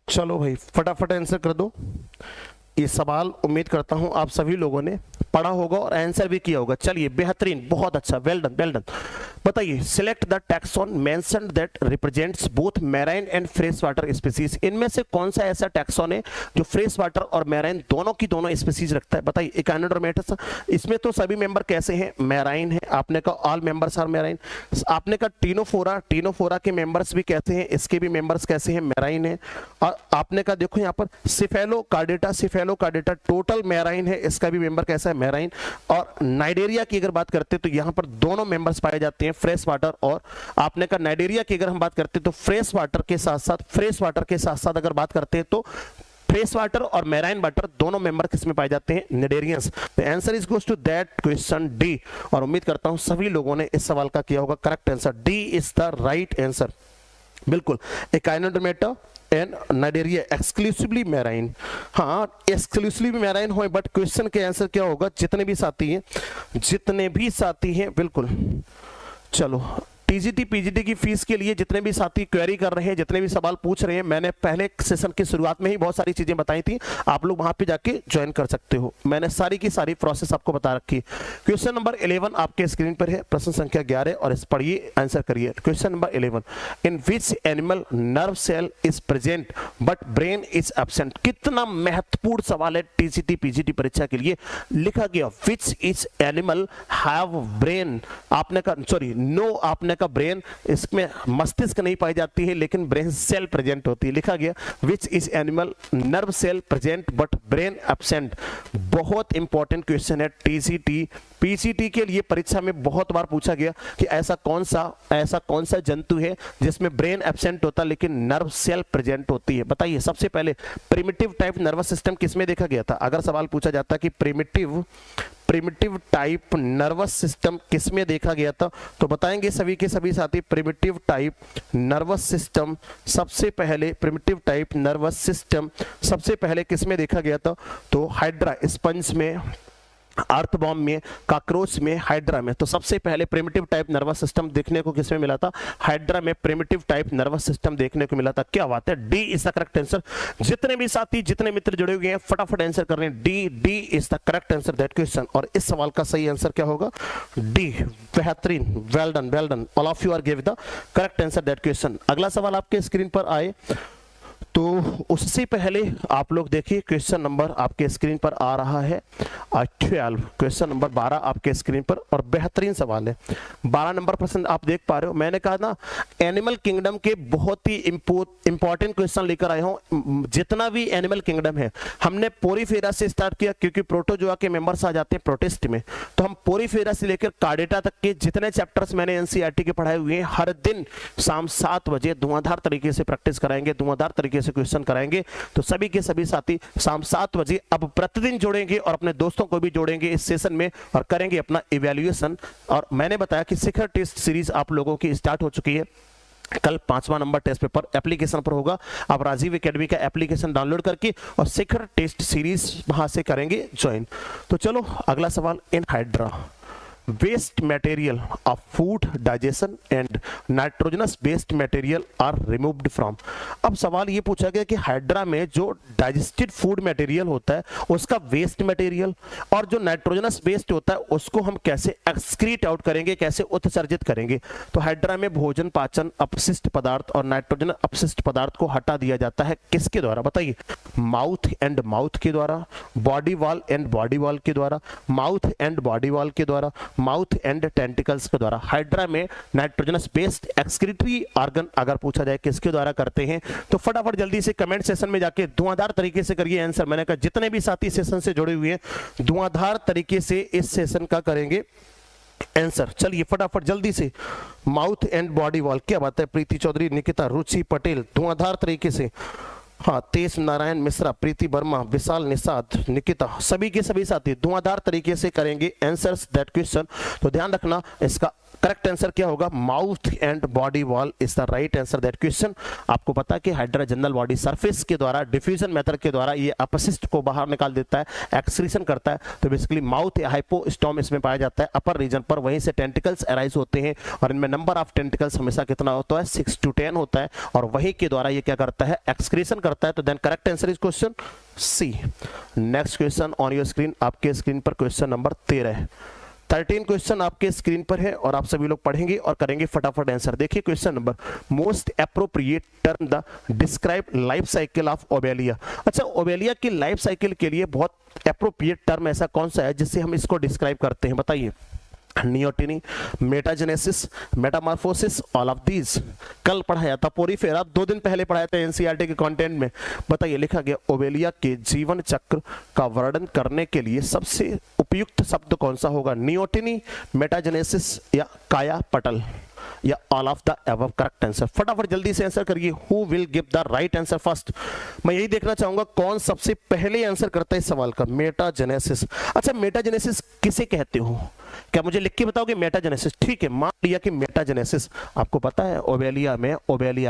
Speaker 1: चलो भाई फटाफट आंसर कर दो। ये सवाल उम्मीद करता हूं आप सभी लोगों ने पढ़ा होगा और आंसर भी किया होगा। चलिए बेहतरीन, बहुत अच्छा, वेल डन वेल डन। बताइए, select the taxon mentioned that represents both marine and fresh water species. इनमें से कौन सा ऐसा टैक्सॉन है जो फ्रेश वाटर और मैराइन दोनों की दोनों स्पीसीज रखता है? बताइए, एकाइनोडर्मेटस। इसमें तो सभी मेंबर कैसे हैं? मैराइन है। आपने कहा ऑल मेंबर्स आर मैराइन। आपने कहा टीनोफोरा, टीनोफोरा के मेंबर्स भी कैसे हैं? इसके भी मेंबर्स कैसे हैं? मैराइन है। और आपने कहा देखो यहाँ पर सिफेलोकार्डेटा, सिफेलोकार्डेटा टोटल मैराइन है, इसका भी मेंबर कैसा है? मैराइन। और नाइडेरिया की अगर बात करते हैं तो यहाँ पर दोनों मेंबर्स पाए जाते हैं, फ्रेश वाटर और, आपने कहा नाइडेरिया की अगर हम बात करते हैं तो फ्रेश वाटर के साथ साथ, फ्रेश वाटर के साथ साथ अगर बात करते हैं तो फ्रेश वाटर और मैराइन वाटर दोनों मेंबर किसमें पाए जाते हैं? Cnidarians. The answer is goes to that question D. और उम्मीद करता हूं सभी लोगों ने इस सवाल का किया होगा correct answer. D is the right answer, बिल्कुल। Echinodermata and Cnidaria exclusively marine. हाँ, एक्सक्लूसिवली मैराइन हो, बट क्वेश्चन के आंसर क्या होगा? जितने भी साथी हैं, जितने भी साथी हैं, बिल्कुल। चलो, टीजीटी पीजीटी की फीस के लिए जितने भी साथी क्वेरी कर रहे हैं, जितने भी सवाल पूछ रहे हैं, मैंने पहले सेशन की शुरुआत में ही बहुत सारी चीजें बताई थी, आप लोग वहां पे जाके ज्वाइन कर सकते हो। मैंने सारी की सारी प्रोसेस आपको बता रखी। क्वेश्चन नंबर 11 आपके स्क्रीन पर है, प्रश्न संख्या 11, और इस पढ़िए, आंसर करिए। Question number 11, in which animal nerve cell is present but brain is absent. कितना महत्वपूर्ण सवाल है टीजीटी पीजीटी परीक्षा के लिए। लिखा गया which is animal have brain, आपने कहा सॉरी नो, आपने ब्रेन, इसमें मस्तिष्क नहीं पाई जाती है लेकिन ब्रेन सेल प्रेजेंट होती है। लिखा गया which is animal nerve cell present but brain absent. बहुत इंपॉर्टेंट क्वेश्चन है, टीसीटी पीसीटी के लिए परीक्षा में बहुत बार पूछा गया कि ऐसा कौन सा जंतु है जिसमें ब्रेन एब्सेंट होता लेकिन नर्व सेल प्रेजेंट होती है। बताइए, सबसे पहले प्रिमिटिव टाइप नर्वस सिस्टम किसमें देखा गया था? अगर सवाल पूछा जाता कि प्रिमिटिव टाइप नर्वस सिस्टम किसमें देखा गया था, तो बताएंगे सभी के सभी साथी, प्रिमिटिव टाइप नर्वस सिस्टम सबसे पहले, प्रिमिटिव टाइप नर्वस सिस्टम सबसे पहले किसमें देखा गया था? तो हाइड्रा, स्पंज में, अर्थवॉर्म में, कॉकरोच में, हाइड्रा में। तो सबसे पहले प्रिमिटिव टाइप नर्वस सिस्टम देखने को किसमें मिला था? हाइड्रा में प्रिमिटिव टाइप नर्वस सिस्टम देखने को मिला था। क्या बात है, D is the correct answer. जितने भी साथी, जितने मित्र जुड़े हुए हैं, फटाफट आंसर कर रहे हैं। D is the correct answer that question. और इस सवाल का सही आंसर क्या होगा? डी। बेहतरीन, well done, all of you are give the correct answer that question. अगला सवाल आपके स्क्रीन पर आए तो उससे पहले आप लोग देखिए, क्वेश्चन नंबर आपके स्क्रीन पर आ रहा है 12, क्वेश्चन नंबर 12 आपके स्क्रीन पर, और बेहतरीन सवाल है। 12 नंबर प्रश्न आप देख पा रहे हो। मैंने कहा ना, एनिमल किंगडम के बहुत ही इंपॉर्टेंट क्वेश्चन लेकर आया हूं। जितना भी एनिमल किंगडम है, हमने पोरीफेरा से स्टार्ट किया क्योंकि प्रोटोजोआ के मेंबर्स आ जाते हैं प्रोटिस्ट में, तो हम पोरीफेरा से लेकर कार्डेटा तक के जितने चैप्टर्स मैंने एनसीईआरटी के पढ़ाए हुए हैं, हर दिन शाम 7 बजे धुआंधार तरीके से प्रैक्टिस कराएंगे, धुआंधार तरीके से क्वेश्चन कराएंगे। तो सभी के सभी साथी शाम 7 बजे अब प्रतिदिन जोड़ेंगे और अपने दोस्तों को भी जोड़ेंगे इस सेशन में और करेंगे अपना इवैल्यूएशन। और मैंने बताया कि शिखर टेस्ट सीरीज आप लोगों की स्टार्ट हो चुकी है। कल 5वां नंबर टेस्ट पेपर एप्लीकेशन पर होगा। आप राजीव एकेडमी का एप्लीकेशन डाउनलोड करके और शिखर टेस्ट सीरीज वहां से करेंगे ज्वाइन। तो चलो अगला सवाल, in hydra waste material of food digestion and nitrogenous waste material are removed from। अब सवाल ये पूछा गया कि हाइड्रा में जो डाइजेस्टेड फूड मटेरियल होता है उसका वेस्ट मटेरियल और जो नाइट्रोजनस वेस्ट होता है उसको हम कैसे एक्सक्रीट आउट करेंगे, कैसे उत्सर्जित करेंगे। तो हाइड्रा में भोजन पाचन अपशिष्ट पदार्थ और नाइट्रोजन अपशिष्ट पदार्थ को हटा दिया जाता है किसके द्वारा? बताइए, माउथ एंड माउथ के द्वारा, body wall and body wall के द्वारा, माउथ एंड बॉडी वॉल के द्वारा, माउथ एंड टेंटिकल्स के द्वारा। हाइड्रा में नाइट्रोजनस बेस्ड एक्सक्रीटरी ऑर्गन अगर पूछा जाए किसके द्वारा करते हैं, तो फटाफट जल्दी से कमेंट सेशन में जाके धुआंधार तरीके से करिए आंसर। मैंने कहा जितने भी साथी सेशन से जुड़े हुए हैं धुआंधार तरीके से इस सेशन का करेंगे आंसर। चलिए फटाफट जल्दी से, माउथ एंड बॉडी वॉल, क्या बात है, प्रीति चौधरी, निकिता, रुचि पटेल, धुआंधार तरीके से, हाँ, तेज नारायण मिश्रा, प्रीति वर्मा, विशाल निषाद, निकिता, सभी के सभी साथी धुआंधार तरीके से करेंगे आंसर्स दैट क्वेश्चन। तो ध्यान रखना इसका करेक्ट आंसर क्या होगा? Mouth and body wall is the right answer that question. आपको पता है कि हाइड्रा जनरल बॉडी सरफेस के द्वारा डिफ्यूजन मेथड के द्वारा ये अपशिष्ट को बाहर निकाल देता है, एक्सक्रीशन करता है। तो बेसिकली माउथ हाइपोस्टोम इसमें पाया जाता है अपर रीजन पर, वहीं से टेंटिकल्स अराइज होते हैं और इनमें नंबर ऑफ टेंटिकल्स हमेशा कितना होता है? 6 to 10 होता है। और वही के द्वारा ये क्या करता है? एक्सक्रीशन करता करता है, तो then correct answer is question C. Next question on your screen, आपके स्क्रीन पर क्वेश्चन नंबर 13 13 क्वेश्चन आपके स्क्रीन पर है और आप सभी लोग पढ़ेंगे और करेंगे फटाफट आंसर। देखिए question number, most appropriate term the describe life cycle of Obelia. अच्छा, ओबेलिया की लाइफ साइकिल के लिए बहुत एप्रोप्रिएट टर्म ऐसा कौन सा है जिससे हम इसको डिस्क्राइब करते हैं, बताइए। Neoteny, metagenesis, metamorphosis, all of these. कल पढ़ाया था पोरीफेरा, आप 2 दिन पहले पढ़ाया था एनसीईआरटी के कंटेंट में। बताइए, लिखा गया ओबेलिया के जीवन चक्र का वर्णन करने के लिए सबसे उपयुक्त शब्द कौन सा होगा, नियोटिनी, मेटाजेनेसिस या काया पटल या all of the above. Correct answer फटाफट जल्दी से आंसर करिए। Who will give the right answer first. मैं यही देखना चाहूंगा कौन सबसे पहले आंसर करता है इस सवाल का, मेटाजेनेसिस। अच्छा, मेटाजेनेसिस किसे कहते हो, क्या मुझे लिख के बताओगे मेटाजेनेसिस? ठीक है, मान लिया कि मेटाजेनेसिस, आपको पता है ओबेलिया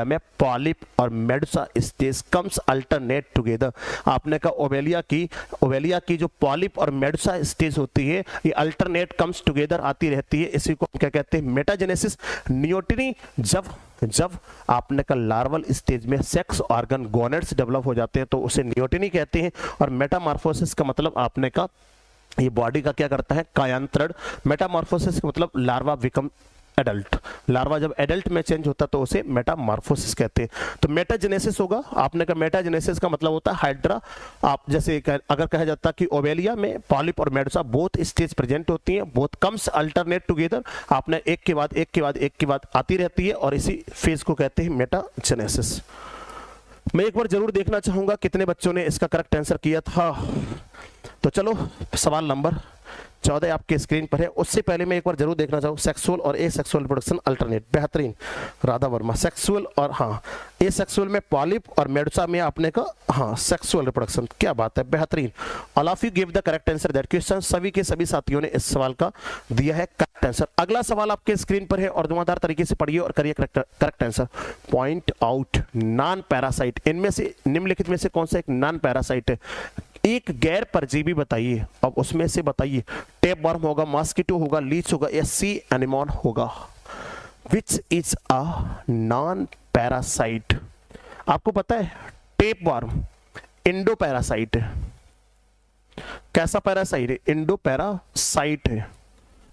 Speaker 1: में पॉलिप और Medusa stage comes alternate together. आपने कहा ओबेलिया की जो पॉलिप और मेडुसा स्टेज होती है ये अल्टरनेट कम्स टुगेदर आती रहती है, इसी को क्या कहते हैं, मेटाजेनेसिस। नियोटिनी, जब आपने का लार्वल स्टेज में सेक्स ऑर्गन गोनेड्स डेवलप हो जाते हैं तो उसे नियोटिनी कहते हैं। और मेटामॉर्फोसिस का मतलब आपने का ये बॉडी का क्या करता है, कायांतरण। मेटामॉर्फोसिस का मतलब लार्वा बिकम एडल्ट, लार्वा जब एडल्ट में चेंज होता तो उसे मेटामॉर्फोसिस कहते हैं। तो मेटाजेनेसिस होगा, आपने कहा मेटाजेनेसिस का मतलब होता है हाइड्रा। आप जैसे अगर कहा जाता कि ओबेलिया में पॉलिप और मेडुसा बोथ स्टेज प्रेजेंट होती हैं, बोथ कम्स अल्टरनेट टुगेदर, आपने एक के बाद आती रहती है और इसी फेज को कहते हैं मेटाजेनेसिस। मैं एक बार जरूर देखना चाहूंगा कितने बच्चों ने इसका करेक्ट आंसर किया था। तो चलो सवाल नंबर 14 आपके स्क्रीन पर है। उससे पहले मैं एक बार जरूर देखना चाहूँ, सेक्सुअल और एसेक्सुअल रिप्रोडक्शन अल्टरनेट, बेहतरीन राधा वर्मा। सेक्सुअल और हाँ एसेक्सुअल में पॉलिप और मेडुसा में आपने कहा हाँ सेक्सुअल रिप्रोडक्शन, क्या बात है, बेहतरीन। All of you give the correct answer that question. सभी के सभी साथियों ने इस सवाल का दिया है करेक्ट आंसर। अगला सवाल आपके स्क्रीन पर है और धुआंधार तरीके से पढ़िए और करिए correct answer. Point out non parasite, इनमें से निम्नलिखित में से कौन सा एक नॉन पैरासाइट है? एक गैर परजीवी बताइए, अब उसमें से बताइए, टेपवर्म होगा, मॉस्किटो होगा, लीच होगा या सी एनिमोन होगा। Which is a non parasite? आपको पता है टेपवर्म इंडो पैरासाइट है। कैसा पैरासाइट है? इंडो पैरासाइट है।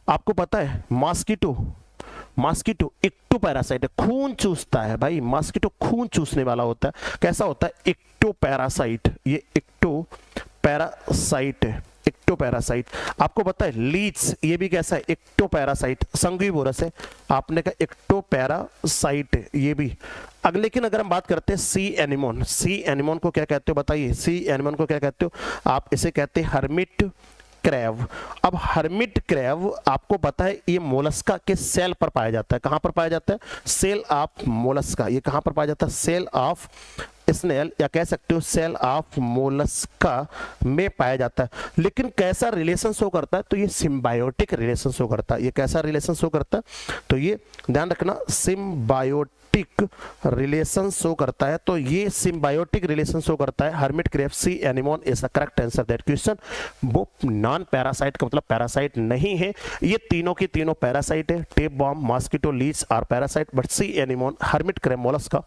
Speaker 1: आपको पता है मॉस्किटो इक्टो पैरासाइट है, खून चूसता है भाई, मॉस्किटो खून चूसने वाला होता है। कैसा होता है? इक्टो पैरासाइट, ये इक्टो पैरासाइट है, इक्टो पैरासाइट। आपको पता है लीच, ये भी कैसा है? इक्टो पैरासाइट, संगीवोरस है, आपने कहा इक्टो पैरासाइट है ये भी। लेकिन अगर हम बात करते हैं सी एनिमोन को क्या कहते हो बताइए? सी एनिमोन को क्या कहते हो? आप इसे कहते हैं हर्मिट क्रैब। अब हर्मिट क्रैब आपको पता है ये मोलस्का के सेल पर पाया जाता है। कहां पर पाया जाता है? Cell of mollusca. ये कहां पर पाया जाता है? सेल ऑफ स्नेल या कह सकते हो सेल ऑफ मोलस्का में पाया जाता है। लेकिन कैसा रिलेशन शो करता है? तो ये सिम्बायोटिक रिलेशन शो करता है। ये कैसा रिलेशन शो करता है? तो ये ध्यान रखना, सिम्बायोटिक रिलेशन शो करता है। तो ये सिम्बायोटिक रिलेशन शो करता है। Hermit crab C anemone is the correct answer that question. वो नॉन पैरासाइट का मतलब पैरासाइट नहीं है, ये तीनों की तीनों पैरासाइट है। Tapeworm, mosquito, leech are parasite, but sea anemone hermit crab mollusca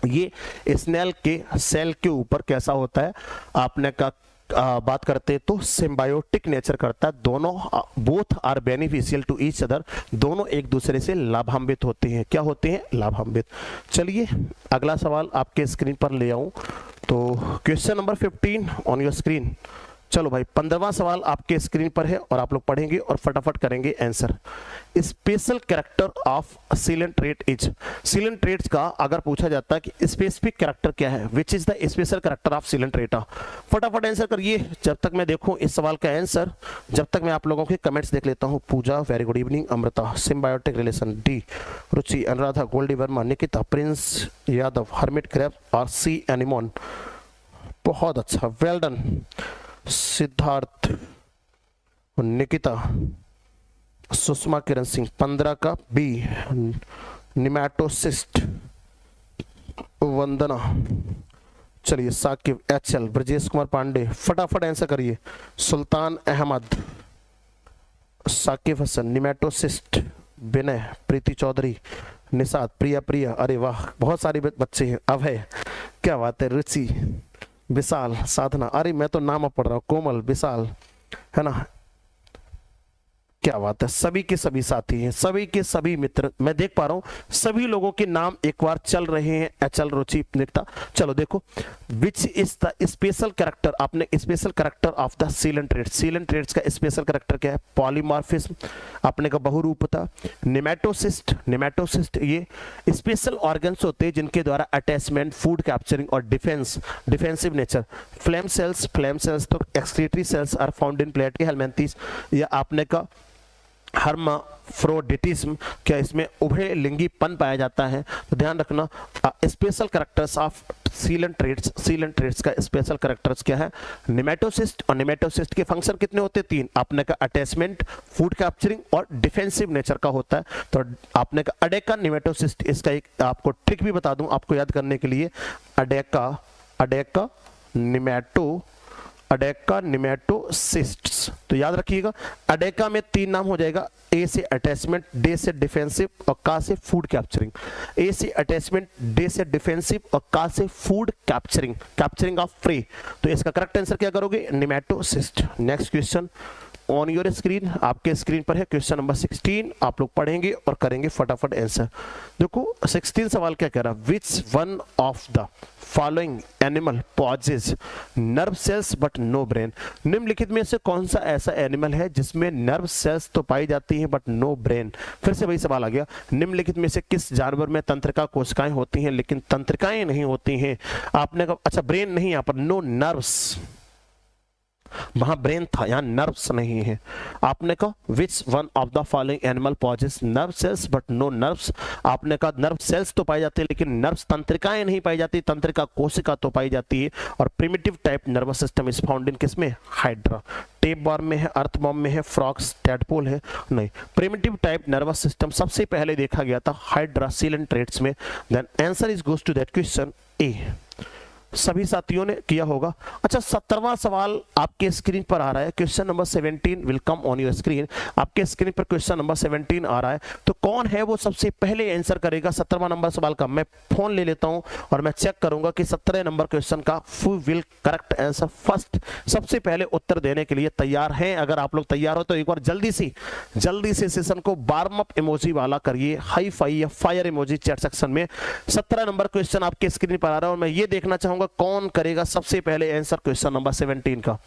Speaker 1: ये स्नेल के सेल के ऊपर कैसा होता है? आपने का बात करते हैं तो सिम्बायोटिक नेचर करता है। दोनों both are beneficial to each other, दोनों एक दूसरे से लाभान्वित होते हैं। क्या होते हैं? लाभान्वित। चलिए अगला सवाल आपके स्क्रीन पर ले आऊं। तो question number 15 on your screen. चलो भाई 15वां सवाल आपके स्क्रीन पर है और आप लोग पढ़ेंगे और फटाफट करेंगे answer. Special character of coelenterate is, coelenterate का अगर पूछा जाता है कि स्पेसिफिक कैरेक्टर क्या है, which is the special character of Coelenterata, फटाफट आंसर करिए। जब तक मैं देखूं इस सवाल का आंसर, जब तक मैं आप लोगों के कमेंट्स देख लेता हूं। Pooja, very good evening. Amrita, symbiotic relation, D Ruchi, Anuradha, Goldie Verma, Nikita, Prince Yadav, hermit crab और सी एनिमोन। बहुत अच्छा, वेल डन। सिद्धार्थ, निकिता, सुषमा किरण सिंह। 15 का बी निमैटोसिस्ट, वंदना। चलिए साकिब, एचएल, ब्रजेश कुमार पांडे, फटाफट आंसर करिए। सुल्तान अहमद, साकिब हसन, निमैटोसिस्ट, विनय, प्रीति चौधरी, निषाद, प्रिया प्रिया, अरे वाह बहुत सारे बच्चे हैं, अभय, क्या बात है, रुचि, विशाल, साधना, अरे मैं तो नाम अब पढ़ रहा हूँ, कोमल, विशाल, है ना, क्या बात है, सभी के सभी साथी हैं, सभी के सभी मित्र, मैं देख पा रहा हूं सभी लोगों के नाम एक बार चल रहे हैं, अचल, रुचि, निकता। चलो देखो, which is the special character, आपने special character of the coelenterates, coelenterates का स्पेशल कैरेक्टर क्या है, पॉलीमॉर्फिज्म, आपने का बहुरूपता, नेमेटोसिस्ट, नेमेटोसिस्ट ये स्पेशल ऑर्गन्स होते हैं जिनके द्वारा अटैचमेंट, फूड कैप्चरिंग और defence, defensive nature, flame cells, flame cells तो excretory cells are found in platyhelminthes, या आपने का हर्माफ्रोडिटिज्म, क्या इसमें उभय लिंगीपन पाया जाता है, तो ध्यान रखना स्पेशल कैरेक्टर्स ऑफ सीलन ट्रेड्स, सीलन ट्रेड्स का स्पेशल कैरेक्टर्स क्या है, नेमेटोसिस्ट, और नेमेटोसिस्ट के फंक्शन कितने होते हैं, 3, आपने का अटैचमेंट, फूड कैप्चरिंग और डिफेंसिव नेचर का होता है। तो आपने का अडेका नेमेटोसिस्ट, इसका एक आपको ट्रिक भी बता दूं आपको याद करने के लिए, अडेका, अडेका निमेटो, अडेका निमेटोसिस्ट्स, तो याद रखिएगा अडेका में 3 नाम हो जाएगा, ए से अटैचमेंट, डी से डिफेंसिव और का से फूड कैप्चरिंग, ए से अटैचमेंट, डी से डिफेंसिव और का से food capturing, capturing of prey, तो इसका करेक्ट आंसर क्या करोगे, nematocyst. Next question on your screen, आपके स्क्रीन पर है क्वेश्चन नंबर 16, आप लोग पढ़ेंगे और करेंगे फटाफट आंसर। देखो 16 सवाल क्या कह रहा है, which one of the following animal possess nerve cells but no brain, निम्नलिखित में से कौन सा ऐसा एनिमल है जिसमें नर्व सेल्स तो पाई जाती हैं बट नो ब्रेन, फिर से वही सवाल आ गया, निम्नलिखित में से किस जानवर में तंत्रिका कोशिकाएं होती हैं लेकिन तंत्रिकाएं नहीं होती हैं, आपने कहा अच्छा ब्रेन नहीं, यहाँ पर नो नर्व्स, वहां ब्रेन था, यहां नर्व्स नहीं है, आपने कहा which one of the following animal possess nerve cells but no nerves, आपने कहा नर्व सेल्स तो पाई जाती है लेकिन नर्व्स, तंत्रिकाएं नहीं पाई जाती, तंत्रिका कोशिका तो पाई जाती है, और primitive type nervous system is found इन किसमें, हाइड्रा, टेप बॉर्म में है, अर्थवॉर्म में है, फ्रॉक्स, टैडपोल है, नहीं, प्रिमिटिव टाइप नर्वस सिस्टम सबसे पहले देखा गया था हाइड्रा, सीलन ट्रेड्स में, then answer is goes to that question A, सभी साथियों ने किया होगा। अच्छा 17वां सवाल आपके स्क्रीन पर आ रहा है, question number 17 will come on your screen, आपके स्क्रीन पर क्वेश्चन नंबर 17 आ रहा है, तो कौन है वो सबसे पहले आंसर करेगा 17वां नंबर सवाल का, मैं फोन ले लेता हूं और मैं चेक करूंगा कि 17 नंबर क्वेश्चन का who will correct answer first, सबसे पहले उत्तर देने के लिए तैयार हैं, अगर आप लोग तैयार हो तो एक बार जल्दी से सेशन को वार्म अप इमोजी वाला करिए, हाई फाई या फायर इमोजी चैट सेक्शन में। 17 नंबर क्वेश्चन आपके स्क्रीन पर आ रहा है और मैं ये देखना चाहूंगा कौन करेगा सबसे पहले आंसर क्वेश्चन नंबर 17 का,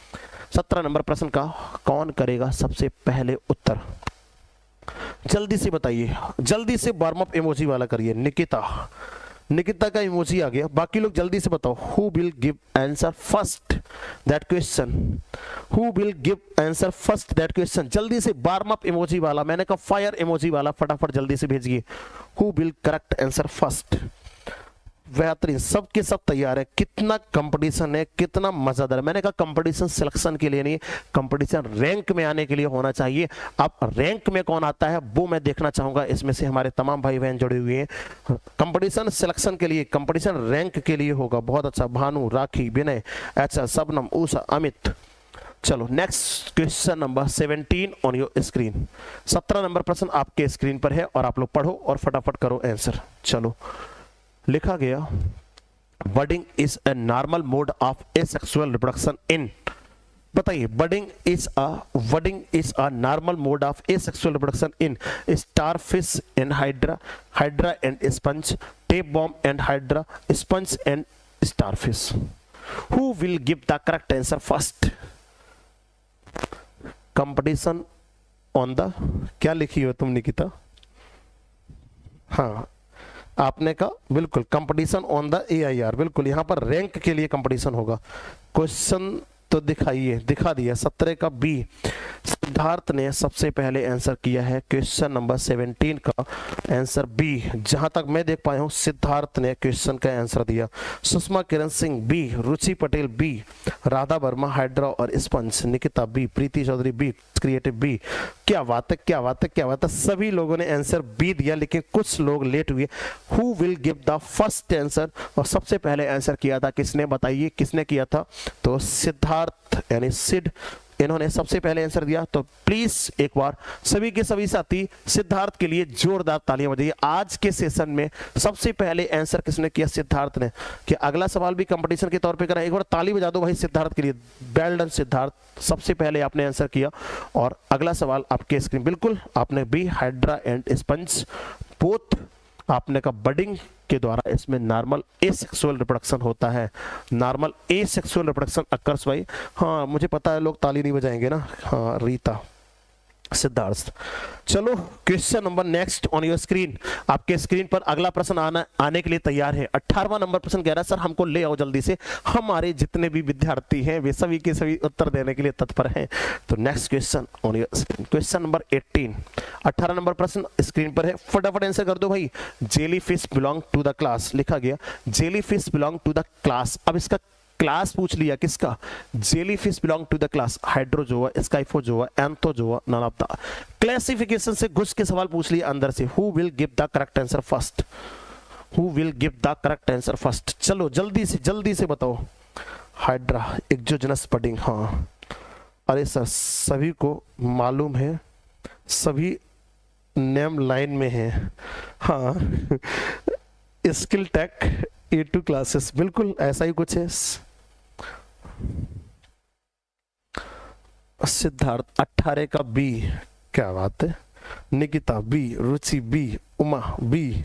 Speaker 1: 17 नंबर प्रश्न का कौन करेगा सबसे पहले उत्तर, जल्दी से बताइए, जल्दी से वार्म अप इमोजी वाला करिए। निकिता, निकिता का इमोजी आ गया, बाकी लोग जल्दी से बताओ who will give answer first that question, who will give answer first that question, जल्दी से वार्म अप इमोजी वाला, मैंने कहा फायर इमोजी वाला, फटाफट जल्दी से भेजिए, who will correct answer first. बेहतरीन, सबके सब तैयार है, कितना कंपटीशन है, कितना मजेदार, मैंने कहा कंपटीशन सिलेक्शन के लिए नहीं, कंपटीशन रैंक में आने के लिए होना चाहिए। अब रैंक में कौन आता है वो मैं देखना चाहूंगा, इसमें से हमारे तमाम भाई बहन जुड़े हुए हैं, कंपटीशन सिलेक्शन के लिए, कंपटीशन रैंक के लिए होगा, बहुत अच्छा, भानु, राखी, विनय, अच्छा, सबनम, उषा, अमित। चलो next question number 17 on your screen, 17 number प्रश्न आपके स्क्रीन पर है और आप लोग पढ़ो और फटाफट करो आंसर। चलो लिखा गया, budding is a normal mode of asexual reproduction in, बताइए budding is a normal mode of asexual reproduction in starfish and hydra, hydra and sponge, tapeworm and hydra, sponge and starfish, who will give the correct answer first. Competition on the, क्या लिखी हो तुम निकिता, हाँ आपने कहा बिल्कुल competition on the AIR, बिल्कुल यहां पर रैंक के लिए कंपटीशन होगा। क्वेश्चन तो दिखाइए, दिखा दिया, 17 का बी, सिद्धार्थ ने सबसे पहले आंसर किया है क्वेश्चन नंबर 17 का आंसर बी, जहां तक मैं देख पाया हूं सिद्धार्थ ने क्वेश्चन का आंसर दिया। Sushma Kiran Singh B, Ruchi Patel B, Radha Verma hydra और sponge, Nikita B, Preeti Chaudhary B, creative B. क्या बात है, क्या बात है, क्या बात है, सभी लोगों ने आंसर बी दिया लेकिन कुछ लोग लेट हुए। Who will give the first answer, और सबसे पहले आंसर किया था किसने, बताइए किसने किया था, तो सिद्धार्थ यानी सिड, इन्होंने सबसे पहले आंसर दिया। तो प्लीज एक बार सभी के सभी साथी सिद्धार्थ के लिए जोरदार तालियां बजाइए। आज के सेशन में सबसे पहले आंसर किसने किया? सिद्धार्थ ने। कि अगला सवाल भी कंपटीशन के तौर पे करा, एक बार ताली बजा दो भाई सिद्धार्थ के लिए। वेल डन सिद्धार्थ, सबसे पहले आपने आंसर किया। और अगला सवाल आपके स्क्रीन, बिल्कुल आपने B hydra and sponge both आपने का बडिंग के द्वारा इसमें नॉर्मल एसेक्सुअल रिप्रोडक्शन होता है। नॉर्मल एसेक्सुअल रिप्रोडक्शन अकर्स भाई। हाँ मुझे पता है लोग ताली नहीं बजाएंगे ना। हाँ रीता, सिद्धार्थ। चलो question number next on your screen. आपके स्क्रीन पर अगला प्रश्न आने के लिए तैयार है। 18वां नंबर प्रश्न कह रहा है सर हमको ले आओ जल्दी से, हमारे जितने भी विद्यार्थी हैं वे सभी के सभी उत्तर देने के लिए तत्पर हैं। तो next question on your screen, question number 18। 18 नंबर प्रश्न स्क्रीन पर है, फटाफट आंसर कर दो भाई। Jelly fish belong to the class, लिखा गया jelly fish belong to the class. अब इसका क्लास पूछ लिया, किसका? Jelly fish belong to the class hydrozoa, scyphozoa, anthozoa, none of the. Classification से घुस के सवाल पूछ लिया अंदर से। Who will give the correct answer first? Who will give the correct answer first? चलो जल्दी से बताओ। हाइड्रा एक्सोजेनस बडिंग, हाँ अरे सर सभी को मालूम है, सभी नेम लाइन में है। हाँ स्किल टेक A2 क्लासेस, बिल्कुल ऐसा ही कुछ है। सिद्धार्थ 18 का बी, क्या बात है। निकिता बी, रुचि बी, उमा बी,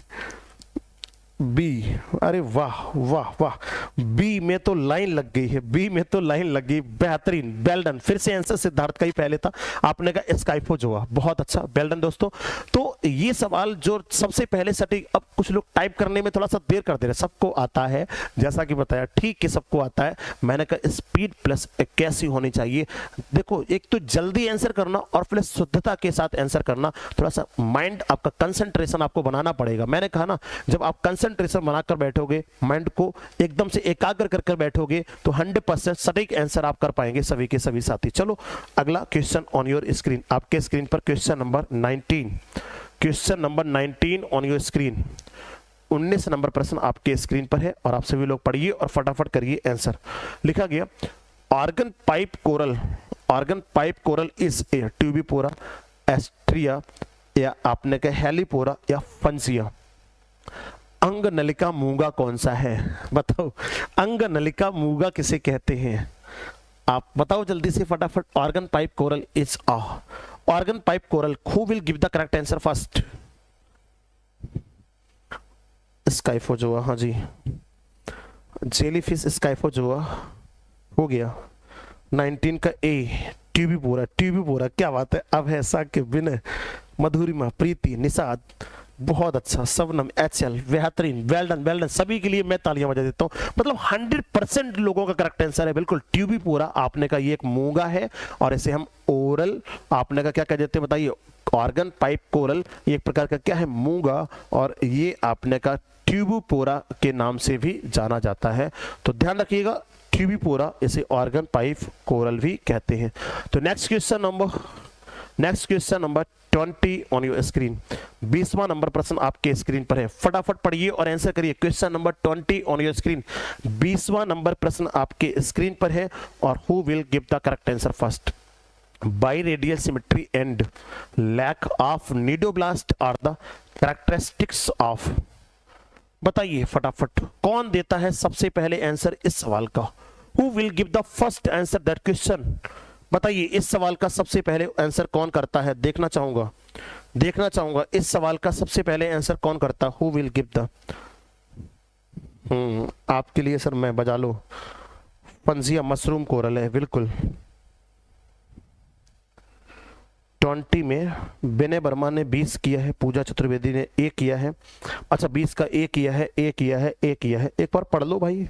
Speaker 1: बी, अरे वाह वाह वाह, बी में तो लाइन लग गई है, बी में तो लाइन लग गई, बेहतरीन, वेल डन। फिर से आंसर सिद्धार्थ का ही पहले था, आपने कहा स्काइफोजोआ, बहुत अच्छा, वेल डन दोस्तों। तो ये सवाल जो सबसे पहले सटीक, अब कुछ लोग टाइप करने में थोड़ा सा देर कर दे रहे, सबको आता है जैसा कि बताया, ठीक है सबको आता है। मैंने कहा स्पीड प्लस कैसी होनी चाहिए। देखो एक तो जल्दी आंसर करना और प्लस शुद्धता के साथ आंसर करना, थोड़ा सा माइंड आपका कंसंट्रेशन आपको बनाना पड़ेगा। मैंने कहा ना जब आप कंसंट्रेशन बनाकर बैठोगे, माइंड को एकदम से एकाग्र कर बैठोगे तो 100% सटीक आंसर आप कर पाएंगे सभी के सभी साथी। चलो अगला क्वेश्चन ऑन योर स्क्रीन, आपके स्क्रीन पर question number 19। Question number 19 on your screen. 19 number प्रश्न आपके स्क्रीन पर है और आप सभी लोग पढ़िए और फटाफट करिए आंसर। लिखा गया organ pipe coral, organ pipe coral is a Tubipora, Astraea, या आपने कहा हेलिपोरा या फंसिया। अंग नलिका मूंगा कौन सा है? बताओ अंग नलिका मूंगा किसे कहते हैं? आप बताओ जल्दी से फटाफट। Organ pipe coral is a, organ pipe coral, who will give the correct answer first? Scyphozoa, हाँ जी जेलीफिश स्काइफोजोआ हो गया। 19 का ए ट्यूबिपोरा, ट्यूबिपोरा, क्या बात है। अब है साकिब, विनय, मधुरिमा, प्रीति, निषाद, बहुत अच्छा, सबनम, एचएल, बेहतरीन, वेल डन वेल डन। सभी के लिए मैं तालियां बजा देता हूं। मतलब 100% लोगों का करेक्ट आंसर है बिल्कुल ट्यूबिपोरा। आपने का ये एक मूंगा है और इसे हम ओरल, आपने का क्या कह देते हैं बताइए? ऑर्गन पाइप कोरल, ये एक प्रकार का क्या है? मूंगा, और ये आपने का ट्यूबिपोरा के नाम से भी जाना जाता है। तो ध्यान रखिएगा ट्यूबिपोरा, इसे ऑर्गन पाइप कोरल भी कहते हैं। तो next question number 20 on your screen. 20वां नंबर प्रश्न आपके स्क्रीन पर है, फटाफट पढ़िए और आंसर करिए। Question number 20 on your screen. 20वां नंबर प्रश्न आपके स्क्रीन पर है और who will give the correct answer first? Biradial symmetry and lack of cnidoblast are the characteristics of. बताइए फटाफट कौन देता है सबसे पहले आंसर इस सवाल का? Who will give the first answer that question? बताइए इस सवाल का सबसे पहले आंसर कौन करता है? देखना चाहूंगा इस सवाल का सबसे पहले आंसर कौन करता? हु विल गिव द, आपके लिए सर मैं बजा लो, फंजिया मशरूम कोरल है बिल्कुल। 20 में विनय वर्मा ने 20 किया है, पूजा चतुर्वेदी ने 1 किया है। अच्छा 20 का 1 किया है, 1 किया है, 1 किया है। एक बार पढ़ लो भाई,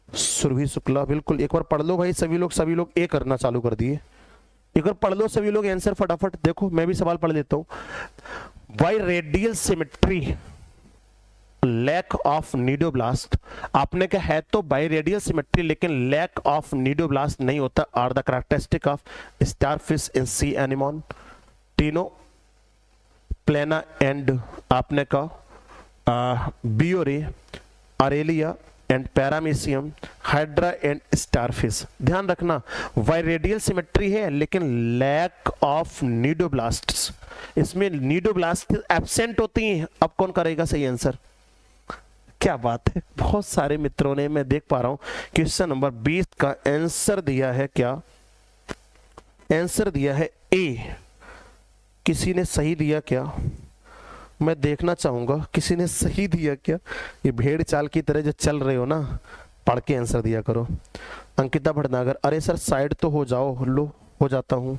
Speaker 1: सुरभि शुक्ला, बिल्कुल एक बार पढ़ लो भाई। सभी लोग ए करना चालू कर दिए। एक बार पढ़ लो सभी लोग आंसर फटाफट। देखो मैं भी सवाल पढ़ लेता हूं। Biradial symmetry, lack of cnidoblast, आपने कहा है तो बाइरेडियल सिमेट्री लेकिन लैक ऑफ निडोब्लास्ट नहीं होता। Are the characteristic of starfish in sea anemone, Ctenoplana and आपने कहा Beroe, Aurelia and Paramecium, hydra and starfish. ध्यान रखना वाइरेडियल सिमेट्री है लेकिन लैक ऑफ नीडोब्लास्ट्स, इसमें नीडोब्लास्ट एब्सेंट होती हैं। अब कौन करेगा सही आंसर? क्या बात है, बहुत सारे मित्रों ने, मैं देख पा रहा हूं क्वेश्चन नंबर 20 का आंसर दिया है। क्या आंसर दिया है? ए। किसी ने सही दिया क्या? मैं देखना चाहूंगा किसी ने सही दिया क्या। ये भेड़ चाल की तरह जो चल रहे हो ना, पढ़ के आंसर दिया करो। अंकिता भटनागर, अरे सर साइड तो हो जाओ। लो हो जाता हूं।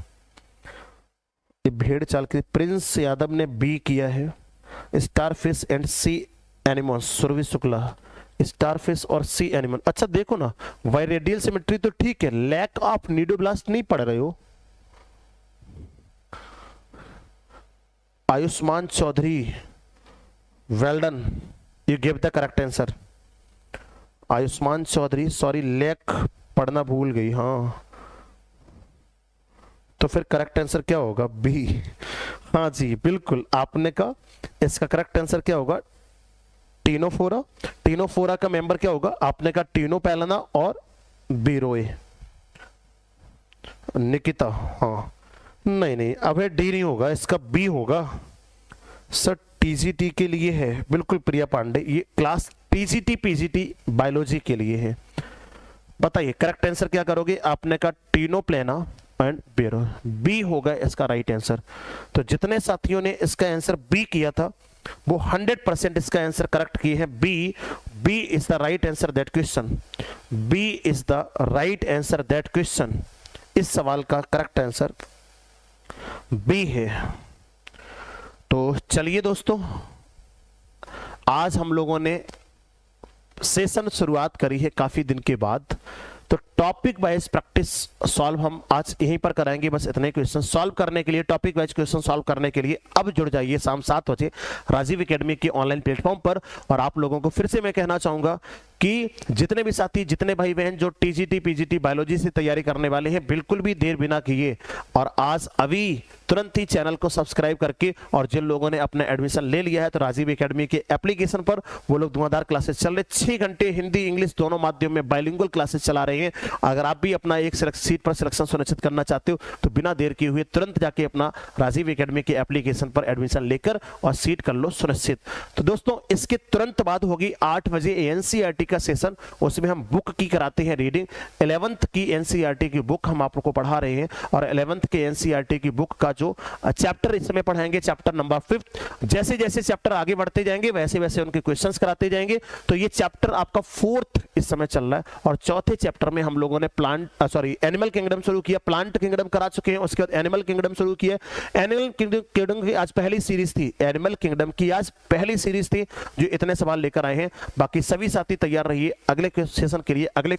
Speaker 1: ये भेड़ चाल की। प्रिंस यादव ने बी किया है। Starfish and sea animal, Surabhi Shukla, starfish और सी एनिमल। अच्छा देखो ना, वाइरेडियल सिमेट्री तो ठीक है, लैक ऑफ नीडोब्लास्ट नहीं पढ़ रहे हो। Ayushman Chaudhary, well done, you give the correct answer. Ayushman Chaudhary, sorry lack पढ़ना भूल गई। हाँ तो फिर करेक्ट आंसर क्या होगा? बी। हाँ जी बिल्कुल, आपने कहा इसका करेक्ट आंसर क्या होगा? टीनोफोरा। टीनोफोरा का मेंबर क्या होगा? आपने कहा टीनोपैलेना और बीरोए। निकिता, हाँ नहीं नहीं, अब डी नहीं होगा, इसका बी होगा सर। टीजीटी के लिए है, बिल्कुल प्रिया पांडे, ये क्लास टीजीटी पीजीटी बायोलॉजी के लिए है। बताइए करेक्ट आंसर क्या करोगे? आपने कहा टीनोप्लेना एंड बेरो, बी होगा इसका राइट आंसर। तो जितने साथियों ने इसका आंसर बी किया था वो 100% इसका आंसर करेक्ट किए हैं। B, B is the right answer that question. B is the right answer that question. इस सवाल का करेक्ट आंसर बी है। तो चलिए दोस्तों, आज हम लोगों ने सेशन शुरुआत करी है काफी दिन के बाद। तो टॉपिक वाइज प्रैक्टिस सॉल्व हम आज यहीं पर कराएंगे। बस इतने क्वेश्चन सॉल्व करने के लिए, टॉपिक वाइज क्वेश्चन सॉल्व करने के लिए अब जुड़ जाइए शाम 7 बजे राजीव एकेडमी के ऑनलाइन प्लेटफॉर्म पर। और आप लोगों को फिर से मैं कहना चाहूंगा कि जितने भी साथी, जितने भाई बहन जो टीजीटी पीजीटी बायोलॉजी से तैयारी करने वाले हैं, बिल्कुल भी देर बिना किए और आज अभी तुरंत ही चैनल को सब्सक्राइब करके, और जिन लोगों ने अपना एडमिशन ले लिया है तो राजीव एकेडमी के एप्लीकेशन पर वो लोग धुआंधार क्लासेस चल रहे, 6 घंटे हिंदी इंग्लिश दोनों माध्यम में बाइलिंगुअल क्लासेस चला रहे हैं। अगर आप भी अपना एक सीट पर सिलेक्शन सुनिश्चित करना चाहते हो तो बिना देर किए हुए तुरंत जाके अपना राजीव एकेडमी के एप्लीकेशन पर एडमिशन लेकर और सीट कर लो सुनिश्चित। तो दोस्तों इसके तुरंत बाद होगी 8 बजे एनसीईआरटी का सेशन, उसमें हम बुक की कराते हैं रीडिंग। 11th की एनसीईआरटी की बुक हम आप लोग को पढ़ा रहे हैं और 11th के एनसीईआरटी की बुक का जो चैप्टर इस समय पढ़ाएंगे, चैप्टर नंबर 5। जैसे जैसे चैप्टर आगे बढ़ते जाएंगे वैसे वैसे उनके क्वेश्चंस कराते जाएंगे। तो ये चैप्टर आपका 4th इस समय चल रहा है और चौथे चैप्टर में हम लोगों ने एनिमल किंगडम शुरू किया, प्लांट किंगडम करा चुके हैं, उसके बाद एनिमल किंगडम शुरू किया। एनिमल किंगडम की आज पहली सीरीज थी, एनिमल किंगडम की आज पहली सीरीज थी जो इतने सवाल लेकर आए हैं। बाकी सभी साथी तैयार रहिए अगले सेशन के लिए। अगले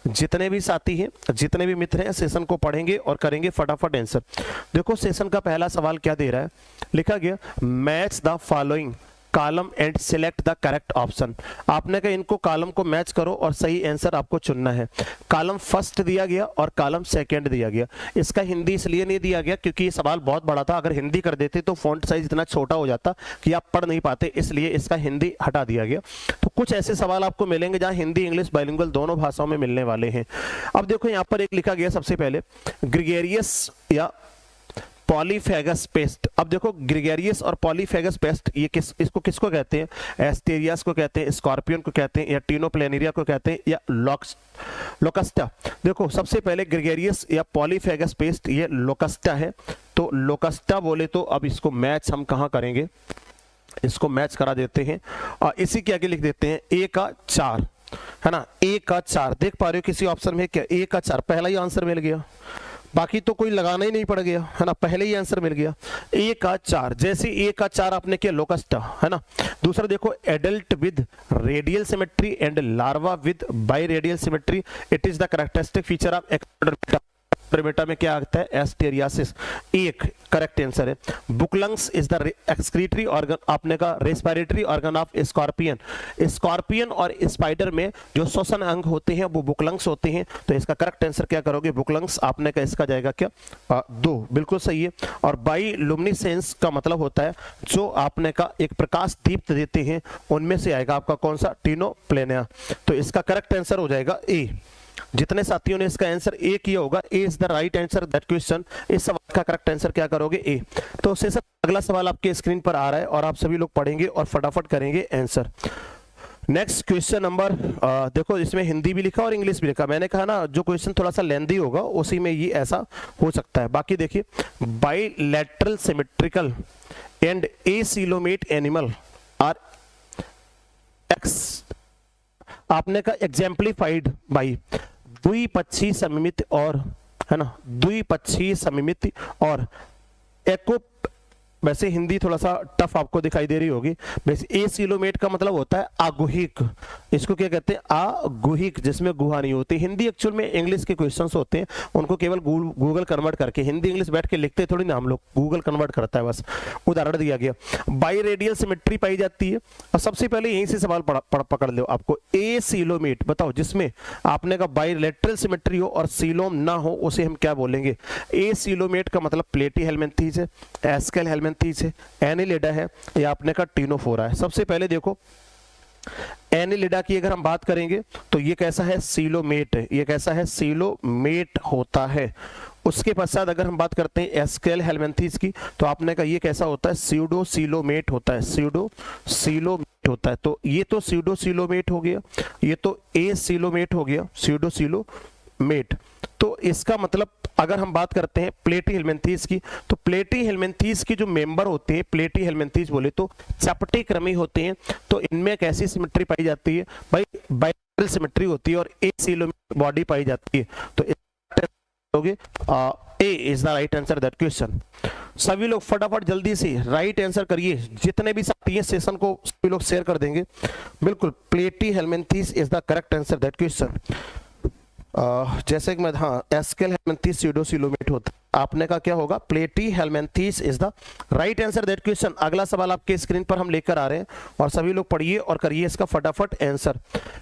Speaker 1: जितने भी साथी हैं, जितने भी मित्र हैं, सेशन को पढ़ेंगे और करेंगे फटाफट आंसर। देखो सेशन का पहला सवाल क्या दे रहा है, लिखा गया match the following column and select the correct option. आपने कहा इनको कॉलम को मैच करो और सही आंसर आपको चुनना है। कॉलम फर्स्ट दिया गया और कॉलम सेकंड दिया गया। इसका हिंदी इसलिए नहीं दिया गया क्योंकि ये सवाल बहुत बड़ा था, अगर हिंदी कर देते तो फॉन्ट साइज इतना छोटा हो जाता कि आप पढ़ नहीं पाते, इसलिए इसका हिंदी हटा दिया गया। तो कुछ ऐसे सवाल आपको मिलेंगे जहां हिंदी इंग्लिश बाइलिंगुअल दोनों भाषाओं में मिलने वाले हैं। अब देखो यहाँ पर एक लिखा गया सबसे पहले ग्रेगेरियस या पॉलीफेगस पेस्ट। अब देखो ग्रेगेरियस और पॉलीफेगस पेस्ट ये इसको किसको कहते हैं? एस्टेरियास को कहते हैं, स्कॉर्पियन को कहते हैं, या टीनोप्लेनेरिया को कहते हैं, या लोकस्टा। देखो सबसे पहले ग्रेगेरियस या पॉलीफेगस पेस्ट ये लोकस्टा है। तो लोकस्टा बोले तो अब इसको मैच हम कहाँ करेंगे? इसको मैच करा देते हैं और इसी के आगे लिख देते हैं ए का 4, है ना? ए का 4 देख पा रहे हो किसी ऑप्शन में क्या? ए का 4 पहला ही आंसर मिल गया, बाकी तो कोई लगाना ही नहीं पड़ गया, है ना? पहले ही आंसर मिल गया। ए का 4, जैसे ए का 4 आपने किया लोकस्टा, है ना? दूसरा देखो adult with radial symmetry and larva with biradial symmetry, it is the characteristic feature of Echinodermata. बेटा में क्या आता है? एस्टेरियासिस, एक करेक्ट आंसर है। Book lungs is the excretory organ, आपने कहा respiratory organ of scorpion. Scorpion और स्पाइडर में जो श्वसन अंग होते हैं वो बुकलंग्स होते हैं, तो इसका करेक्ट आंसर क्या करोगे? बुकलंग्स। आपने कहा इसका जाएगा क्या? 2, बिल्कुल सही है। और बायोलुमिनेसेंस का मतलब होता है जो आपने कहा एक प्रकाश दीप्त देते हैं, उनमें से आएगा आपका कौन सा? टिनोप्लेनिया। तो इसका करेक्ट आंसर हो जाएगा ए। जितने साथियों ने इसका आंसर ए किया होगा, A is the right answer that question, इस सवाल का करेक्ट आंसर क्या करोगे? ए। तो सेशन अगला सवाल आपके स्क्रीन पर आ रहा है और आप सभी लोग पढ़ेंगे और फटाफट करेंगे आंसर। नेक्स्ट क्वेश्चन नंबर, देखो इसमें हिंदी भी लिखा और इंग्लिश भी लिखा। मैंने कहा ना जो क्वेश्चन थोड़ा सा लेंदी होगा उसी में ये ऐसा हो सकता है। बाकी देखिए, bilateral symmetrical and acoelomate animal are ex, आपने कहा एग्जाम्पलीफाइड बाई द्विपक्षीय सममिति और, है ना, द्विपक्षीय सममिति और एको, वैसे हिंदी थोड़ा सा टफ आपको दिखाई दे रही होगी। वैसे एसिलोमेट का मतलब होता है आगुहिक, इसको क्या कहते हैं? आगुहिक, जिसमें गुहा नहीं होती। हिंदी एक्चुअल में इंग्लिश के क्वेश्चंस होते हैं, उनको केवल गूगल कन्वर्ट करके, हिंदी इंग्लिश बैठ के लिखते थोड़ी ना हम लोग, गूगल कन्वर्ट करता है बस। उदाहरण दिया गया, बाईरेडियल सिमेट्री पाई जाती है। और सबसे पहले यहीं से सवाल पकड़ लो आपको, एसिलोमेट बताओ जिसमें आपने कहा बाईलेटरल सिमेट्री हो और सीलोम ना हो, उसे हम क्या बोलेंगे? एसिलोमेट का मतलब प्लेटी हेलमिंथीज है, एस्केल हेलमिंथीज है, एनिलिडा है, या आपने कहा टिनोफोरा है। सबसे पहले देखो एनिलिडा की अगर हम बात करेंगे तो ये कैसा है? सीलोमेट है। ये कैसा है? सीलोमेट होता है। उसके पश्चात अगर हम बात करते हैं एस्केल हेलमिंथीज की, तो आपने कहा ये कैसा होता है? स्यूडो सीलोमेट होता है, स्यूडो सीलोमेट होता है। तो ये तो स्यूडो सीलोमेट हो गया, ये तो ए सीलोमेट हो गया, स्यूडो सीलोमेट। तो इसका मतलब अगर हम बात करते हैं प्लेटी हेलमिंथीज की, तो प्लेटी हेलमिंथीज की जो मेंबर होते हैं, प्लेटी हेलमिंथीज बोले तो चपटे क्रमी होते हैं। तो इनमें एक ऐसी सिमेट्री पाई जाती है भाई, बाइलेटरल सिमेट्री होती है और ए सीलोमेट बॉडी पाई जाती है। तो A is the right answer that question. सभी लोग फटाफट जल्दी से राइट आंसर करिए, जितने भी साथी हैं सेशन को सभी लोग शेयर कर देंगे। बिल्कुल, प्लेटी helminths is the correct answer that question. जैसे कि मैं, हाँ, एस्केल हेलमिंथीज स्यूडो सीलोमेट होता है। आपने का क्या होगा? प्लेटी helminths is the right answer that question. अगला सवाल आपके स्क्रीन पर हम लेकर आ रहे हैं और सभी लोग पढ़िए और करिए इसका फटाफट answer.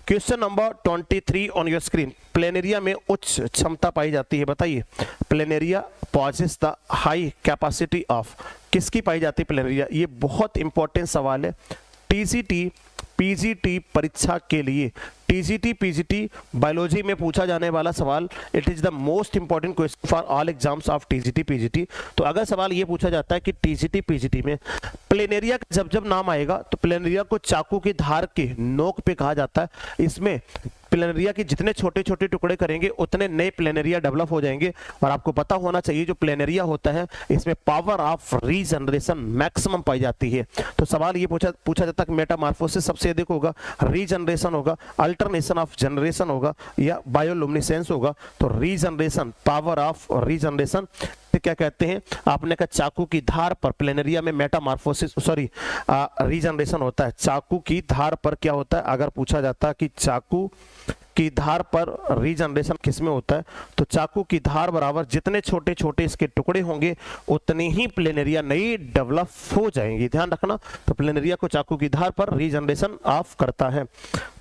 Speaker 1: Question number 23 on your screen. Planaria में उच्च क्षमता पाई जाती है, बताइए। Planaria possess the high capacity of, किसकी पाई जाती है प्लेनेरिया? ये बहुत इंपॉर्टेंट सवाल है टीसीटी पीजीटी परीक्षा के लिए। टीजीटी पीजीटी बायोलॉजी में पूछा जाने वाला सवाल, it is the most important question for all exams of TGT PGT. तो अगर सवाल ये पूछा जाता है कि टीजीटी पीजीटी में प्लेनेरिया का जब जब नाम आएगा तो प्लेनेरिया को चाकू की धार के नोक पे कहा जाता है। इसमें प्लेनेरिया के जितने छोटे छोटे टुकड़े करेंगे उतने नए प्लेनेरिया डेवलप हो जाएंगे। और आपको पता होना चाहिए जो प्लेनेरिया होता है इसमें पावर ऑफ रीजनरेशन मैक्सिमम पाई जाती है। तो सवाल ये पूछा जाता है कि मेटामॉर्फोसिस सबसे अधिक होगा, रीजनरेशन होगा, अल्टरनेशन ऑफ जनरेशन होगा, या बायोलुमिनेसेंस होगा। तो रीजनरेशन, पावर ऑफ रीजनरेशन क्या कहते हैं? आपने कहा चाकू की धार पर प्लेनेरिया में मेटामॉर्फोसिस, सॉरी, रीजनरेशन होता है। चाकू की धार पर क्या होता है? अगर पूछा जाता है कि चाकू की धार पर रीजनरेशन किसमें होता है, तो चाकू की धार बराबर जितने छोटे छोटे इसके टुकड़े होंगे उतनी ही प्लेनेरिया नई डेवलप हो जाएंगी। ध्यान रखना, तो प्लेनेरिया को चाकू की धार पर रीजनरेशन ऑफ करता है।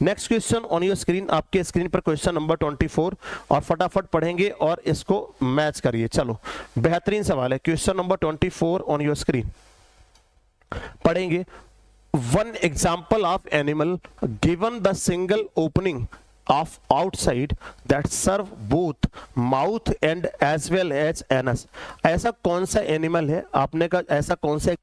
Speaker 1: Next question on your screen, आपके स्क्रीन पर क्वेश्चन नंबर 24, और फटाफट पढ़ेंगे और इसको मैच करिए। चलो, बेहतरीन सवाल है। Question number 24 on your screen पढ़ेंगे। One example of animal given the single opening of outside that serve both mouth and as well as anus। ऐसा कौन सा एनिमल है? आपने कहा ऐसा कौन सा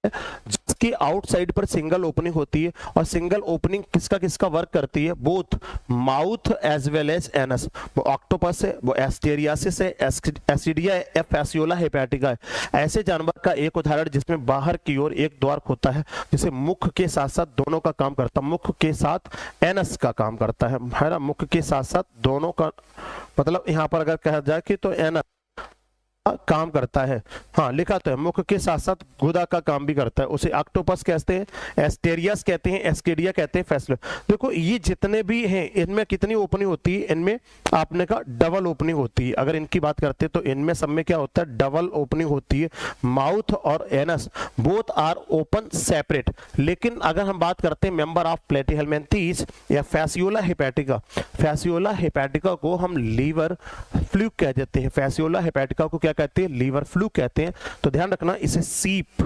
Speaker 1: जिसकी आउटसाइड पर सिंगल ओपनिंग होती है, और सिंगल ओपनिंग किसका किसका वर्क करती है? Both mouth as well as anus. वो ऑक्टोपस है, वो एस्टेरियासिस है, एसिडिया है, फैसियोला हेपेटिका है। ऐसे जानवर का एक उदाहरण जिसमें बाहर की ओर एक द्वार होता है, जिसे मुख के साथ साथ दोनों का काम करता है, मुख के साथ एनस का काम करता है ना। मुख के साथ साथ दोनों का मतलब यहाँ पर अगर कहा जाए कि तो एनस काम करता है। हाँ लिखा तो है, मुख के साथ साथ गुदा का काम भी करता है। उसे ऑक्टोपस कहते हैं, एस्टेरियस कहते हैं, एस्केडिया कहते हैं, फैसलो। देखो ये जितने भी हैं इनमें कितनी ओपनिंग होती है, इनमें आपने कहा डबल ओपनिंग होती है। अगर इनकी बात करते हैं तो इनमें सब में क्या होता है, डबल ओपनिंग होती है। माउथ और anus both are open separate. लेकिन अगर हम बात करते हैं मेंबर ऑफ प्लेटीहेलमिन्थेस या फैसियोला हेपेटिका, फैसियोला हेपेटिका को हम लीवर फ्लूक कह देते हैं। फैसियोला हेपेटिका को क्या कहते हैं, लीवर फ्लूक कहते हैं। तो ध्यान रखना इसे सीप,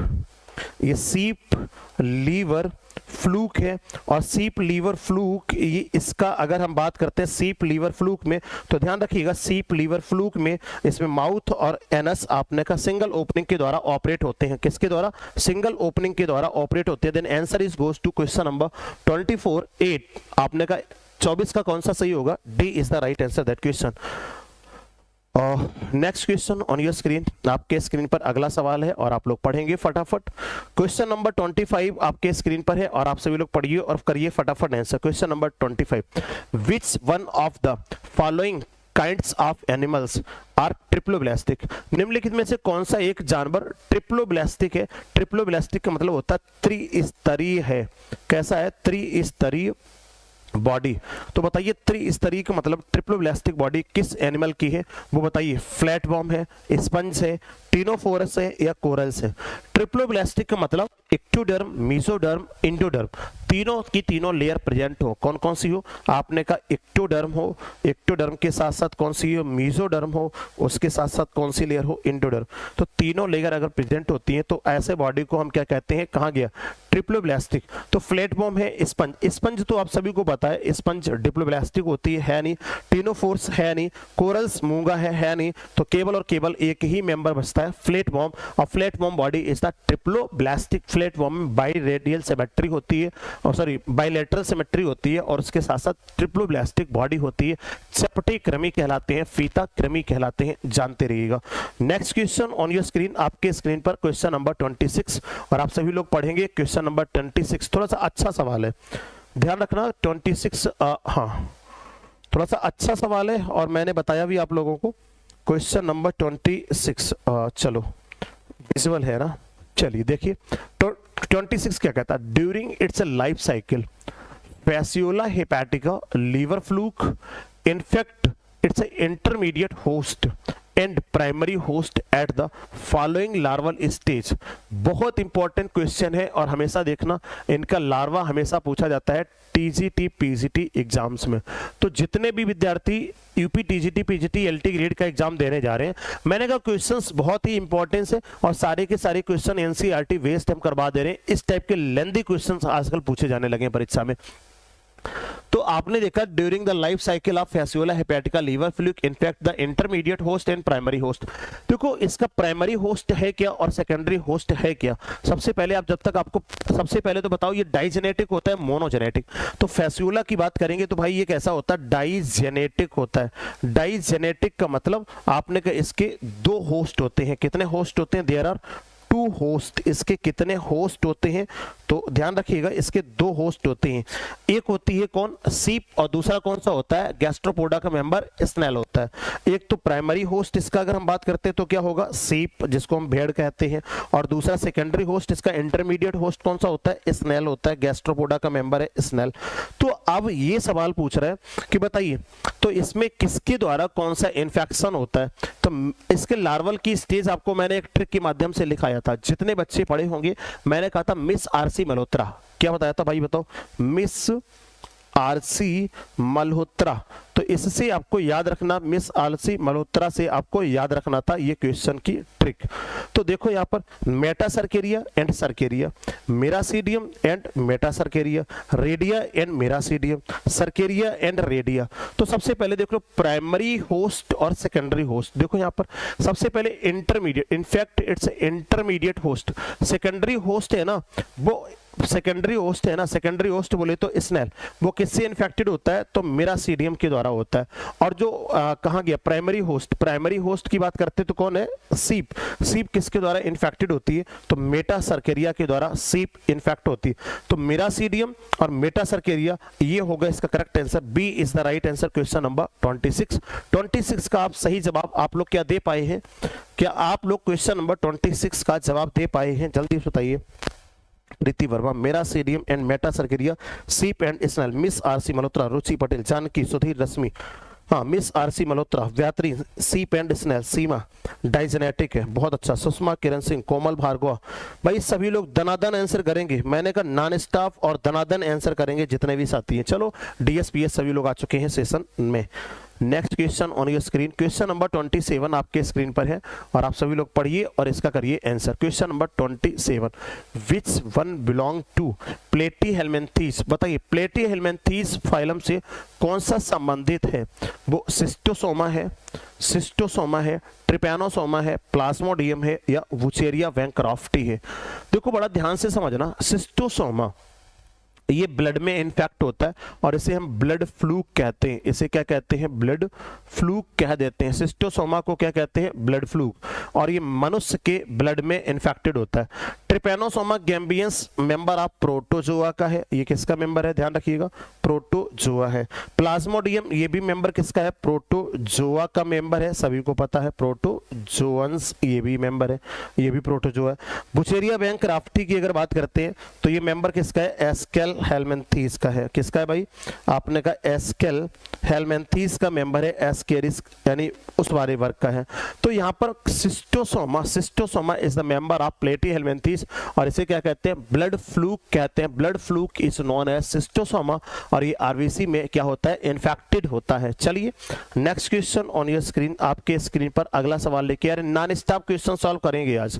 Speaker 1: ये सीप लीवर फ्लूक है। और सीप लीवर फ्लूक ये इसका अगर हम बात करते हैं सीप लीवर फ्लूक में, तो ध्यान रखिएगा सीप लीवर फ्लूक में इसमें माउथ और एनस आपने का सिंगल ओपनिंग के द्वारा ऑपरेट होते हैं। किसके द्वारा, सिंगल ओपनिंग के द्वारा ऑपरेट होते हैं। Then answer is goes to question number 24(8). आपने का 24 का कौन सा सही होगा, D is the right answer that question. Next question on your screen, आपके स्क्रीन पर अगला सवाल है और आप लोग पढ़ेंगे फटाफट। क्वेश्चन नंबर 25 आपके स्क्रीन पर है और आप सभी लोग पढ़िए और करिए फटाफट answer. Question number 25, which one of the following kinds of animals are triploblastic. निम्नलिखित में से कौन सा एक जानवर ट्रिप्लोब्लास्टिक है। ट्रिप्लोब्लास्टिक का मतलब होता है त्रिस्तरीय है। कैसा है, त्रिस्तरीय बॉडी। तो बताइए त्रिस्तरीय का मतलब ट्रिप्लोब्लास्टिक बॉडी किस एनिमल की है, वो बताइए। फ्लैटवर्म है, स्पंज है, टीनोफोरस है या कोरल्स है। ट्रिप्लोब्लास्टिक का मतलब इक्टोडर्म, मेसोडर्म, एंडोडर्म, तीनों की तीनों लेयर प्रेजेंट हो। कौन कौन सी हो, आपने कहा इक्टोडर्म हो, इक्टोडर्म के साथ साथ कौन सी हो, मेसोडर्म हो, उसके साथ साथ कौन सी लेयर हो, एंडोडर्म। तो तीनों लेयर अगर प्रेजेंट होती हैं तो ऐसे बॉडी को हम क्या कहते हैं, कहाँ गया, ट्रिप्लोब्लास्टिक। तो फ्लैटवर्म है, स्पंज, स्पंज तो आप सभी को पता है स्पंज ट्रिप्लोब्लास्टिक होती है नहीं। टीनोफोर्स है नहीं, कोरल्स मूंगा है नहीं। तो केवल और केवल एक ही मेंबर बचता है फ्लैटवर्म, और flatworm body is the triploblastic. Flatworm में बाइरेडियल सिमेट्री होती है, और सॉरी बाइलेटरल सिमेट्री होती है, और उसके साथ साथ ट्रिप्लोब्लास्टिक बॉडी होती है। चपटे कृमि कहलाते हैं, फीता कृमि कहलाते हैं, जानते रहिएगा। Next question on your screen, आपके स्क्रीन पर क्वेश्चन नंबर 26 और आप सभी लोग पढ़ेंगे क्वेश्चन नंबर 26। थोड़ा सा अच्छा सवाल है, ध्यान रखना 26। हाँ थोड़ा सा अच्छा सवाल है और मैंने बताया भी आप लोगों को। क्वेश्चन नंबर 26 चलो विजुअल है ना, चलिए देखिए। तो 26 क्या कहता है, during its life cycle fasciola hepatica liver fluke infect its intermediate host and primary host at the following larval stage. बहुत इंपॉर्टेंट क्वेश्चन है और हमेशा देखना इनका लार्वा हमेशा पूछा जाता है टीजीटी पीजीटी एग्जाम्स में। तो जितने भी विद्यार्थी UP TGT PGT LT grade का एग्जाम देने जा रहे हैं, मैंने कहा क्वेश्चंस बहुत ही इंपॉर्टेंट है और सारे के सारे क्वेश्चन एनसीईआरटी वेस्ट हम करवा दे रहे हैं। इस टाइप के लेंथी क्वेश्चंस आजकल पूछे जाने लगे हैं परीक्षा में। तो आपने देखा during the life cycle of fasciola hepatica liver fluke infect the intermediate host and primary host. देखो इसका प्राइमरी होस्ट है क्या और सेकेंडरी होस्ट है क्या। सबसे पहले आप जब तक आपको सबसे पहले तो बताओ ये डाइजेनेटिक होता है मोनोजेनेटिक। तो फैसियोला की बात करेंगे तो भाई ये कैसा होता है, डाइजेनेटिक होता है। डाइजेनेटिक का मतलब आपने कहा इसके दो होस्ट होते हैं। कितने होस्ट होते हैं, देयर आर 2 होस्ट। इसके कितने होस्ट होते हैं, तो ध्यान रखिएगा इसके 2 होस्ट होते हैं। एक होती है कौन, सीप, और दूसरा कौन सा होता है, गैस्ट्रोपोडा का मेंबर स्नेल होता है। एक तो प्राइमरी होस्ट इसका अगर हम बात करते हैं तो क्या होगा, सीप जिसको हम भेड़ कहते हैं, और दूसरा सेकेंडरी होस्ट इसका इंटरमीडिएट होस्ट कौन सा होता है, स्नेल होता है। गैस्ट्रोपोडा का मेंबर है स्नेल। तो अब ये सवाल पूछ रहा है कि बताइए तो इसमें किसके द्वारा कौन सा इन्फेक्शन होता है। तो इसके लार्वल की स्टेज आपको मैंने एक ट्रिक के माध्यम से लिखाया था। जितने बच्चे पढ़े होंगे मैंने कहा था मिस आरसी मल्होत्रा, क्या बताया था भाई बताओ, मिस आरसी मल्होत्रा। तो इससे आपको याद रखना, मिस आरसी मल्होत्रा से आपको याद रखना था ये क्वेश्चन की ट्रिक। तो देखो यहाँ पर metacercaria and cercaria, miracidium and metacercaria, redia and miracidium, cercaria and redia. तो सबसे पहले देख लो प्राइमरी होस्ट और सेकेंडरी होस्ट। देखो यहाँ पर सबसे पहले intermediate, in fact it's intermediate host. Secondary host है ना वो सेकेंडरी होस्ट है ना, सेकेंडरी होस्ट बोले तो स्नेल, वो किससे इन्फेक्टेड होता है? तो मिरासीडियम के द्वारा होता है। और जो कहाँ गया प्राइमरी होस्ट, प्राइमरी होस्ट की बात करते तो कौन है? सीप। सीप किसके द्वारा इन्फेक्टेड होती है? तो मेटासर्केरिया के द्वारा सीप इन्फेक्ट होती है। तो मिरासीडियम और मेटासर्केरिया, ये होगा इसका correct answer. B is the right answer question number 26। 26 का आप सही जवाब आप लोग क्या दे पाए हैं? क्या आप लोग क्वेश्चन नंबर 26 का जवाब दे पाए हैं? जल्दी बताइए। Riti Verma, miracidium and metacercaria, sheep and snail. Miss RC Malhotra, Ruchi Patel, Janaki, Sudhir, Rashmi, हाँ मिस आरसी मल्होत्रा, व्यात्री, सीप एंड स्नेल, सीमा डाइजेनेटिक है, बहुत अच्छा। सुषमा, किरण सिंह, कोमल भार्गव, भाई सभी लोग दनादन आंसर करेंगे। मैंने कहा नॉन स्टॉप और दनादन आंसर करेंगे जितने भी साथी हैं। चलो डीएसपीएस सभी लोग आ चुके हैं सेशन में। Next question on your screen, question number 27 आपके स्क्रीन पर है और आप सभी लोग पढ़िए और इसका करिए answer. Question number 27, which one belong to platyhelminthes? बताइए प्लेटीहेल्मिन्थीज फाइलम से कौन सा संबंधित है? वो सिस्टोसोमा है, सिस्टोसोमा है, ट्रिपैनोसोमा है, प्लाज्मोडियम है या वुचेरिया वैंक्राफ्टी है? देखो बड़ा ध्यान से समझना, सिस्टोसोमा ये ब्लड में इन्फेक्ट होता है और इसे हम ब्लड फ्लूक कहते हैं। इसे क्या कहते हैं? ब्लड फ्लूक कह देते हैं। सिस्टोसोमा को क्या कहते हैं? Blood fluke. और ये मनुष्य के ब्लड में इन्फेक्टेड होता है। Trypanosoma gambiense member of protozoa का है। ये किसका मेंबर है? ध्यान रखिएगा, प्रोटोजोआ है। प्लाज्मोडियम ये भी मेंबर किसका है? प्रोटोजोआ का मेंबर है, सभी को पता है। प्रोटोजोअन्स ये भी मेंबर है, ये भी प्रोटोजोआ है। बुचेरिया वैंक्राफ्टी की अगर बात करते हैं तो ये मेंबर किसका है? एस्केल हेल्मिन्थीज का है। किसका है भाई? आपने कहा एस्केल हेल्मिन्थीज का मेंबर है, एस्केरिस यानी उस वाले वर्ग का है। तो यहाँ पर schistosoma, schistosoma is the member of platyhelminthes और इसे क्या कहते हैं? ब्लड फ्लूक कहते हैं। Blood fluke is known as schistosoma और ये आरबीसी में क्या होता है? इन्फेक्टेड होता है। चलिए next question on your screen, आपके स्क्रीन पर अगला सवाल लेके आ रहे हैं। नॉन स्टॉप क्वेश्चन सॉल्व करेंगे आज,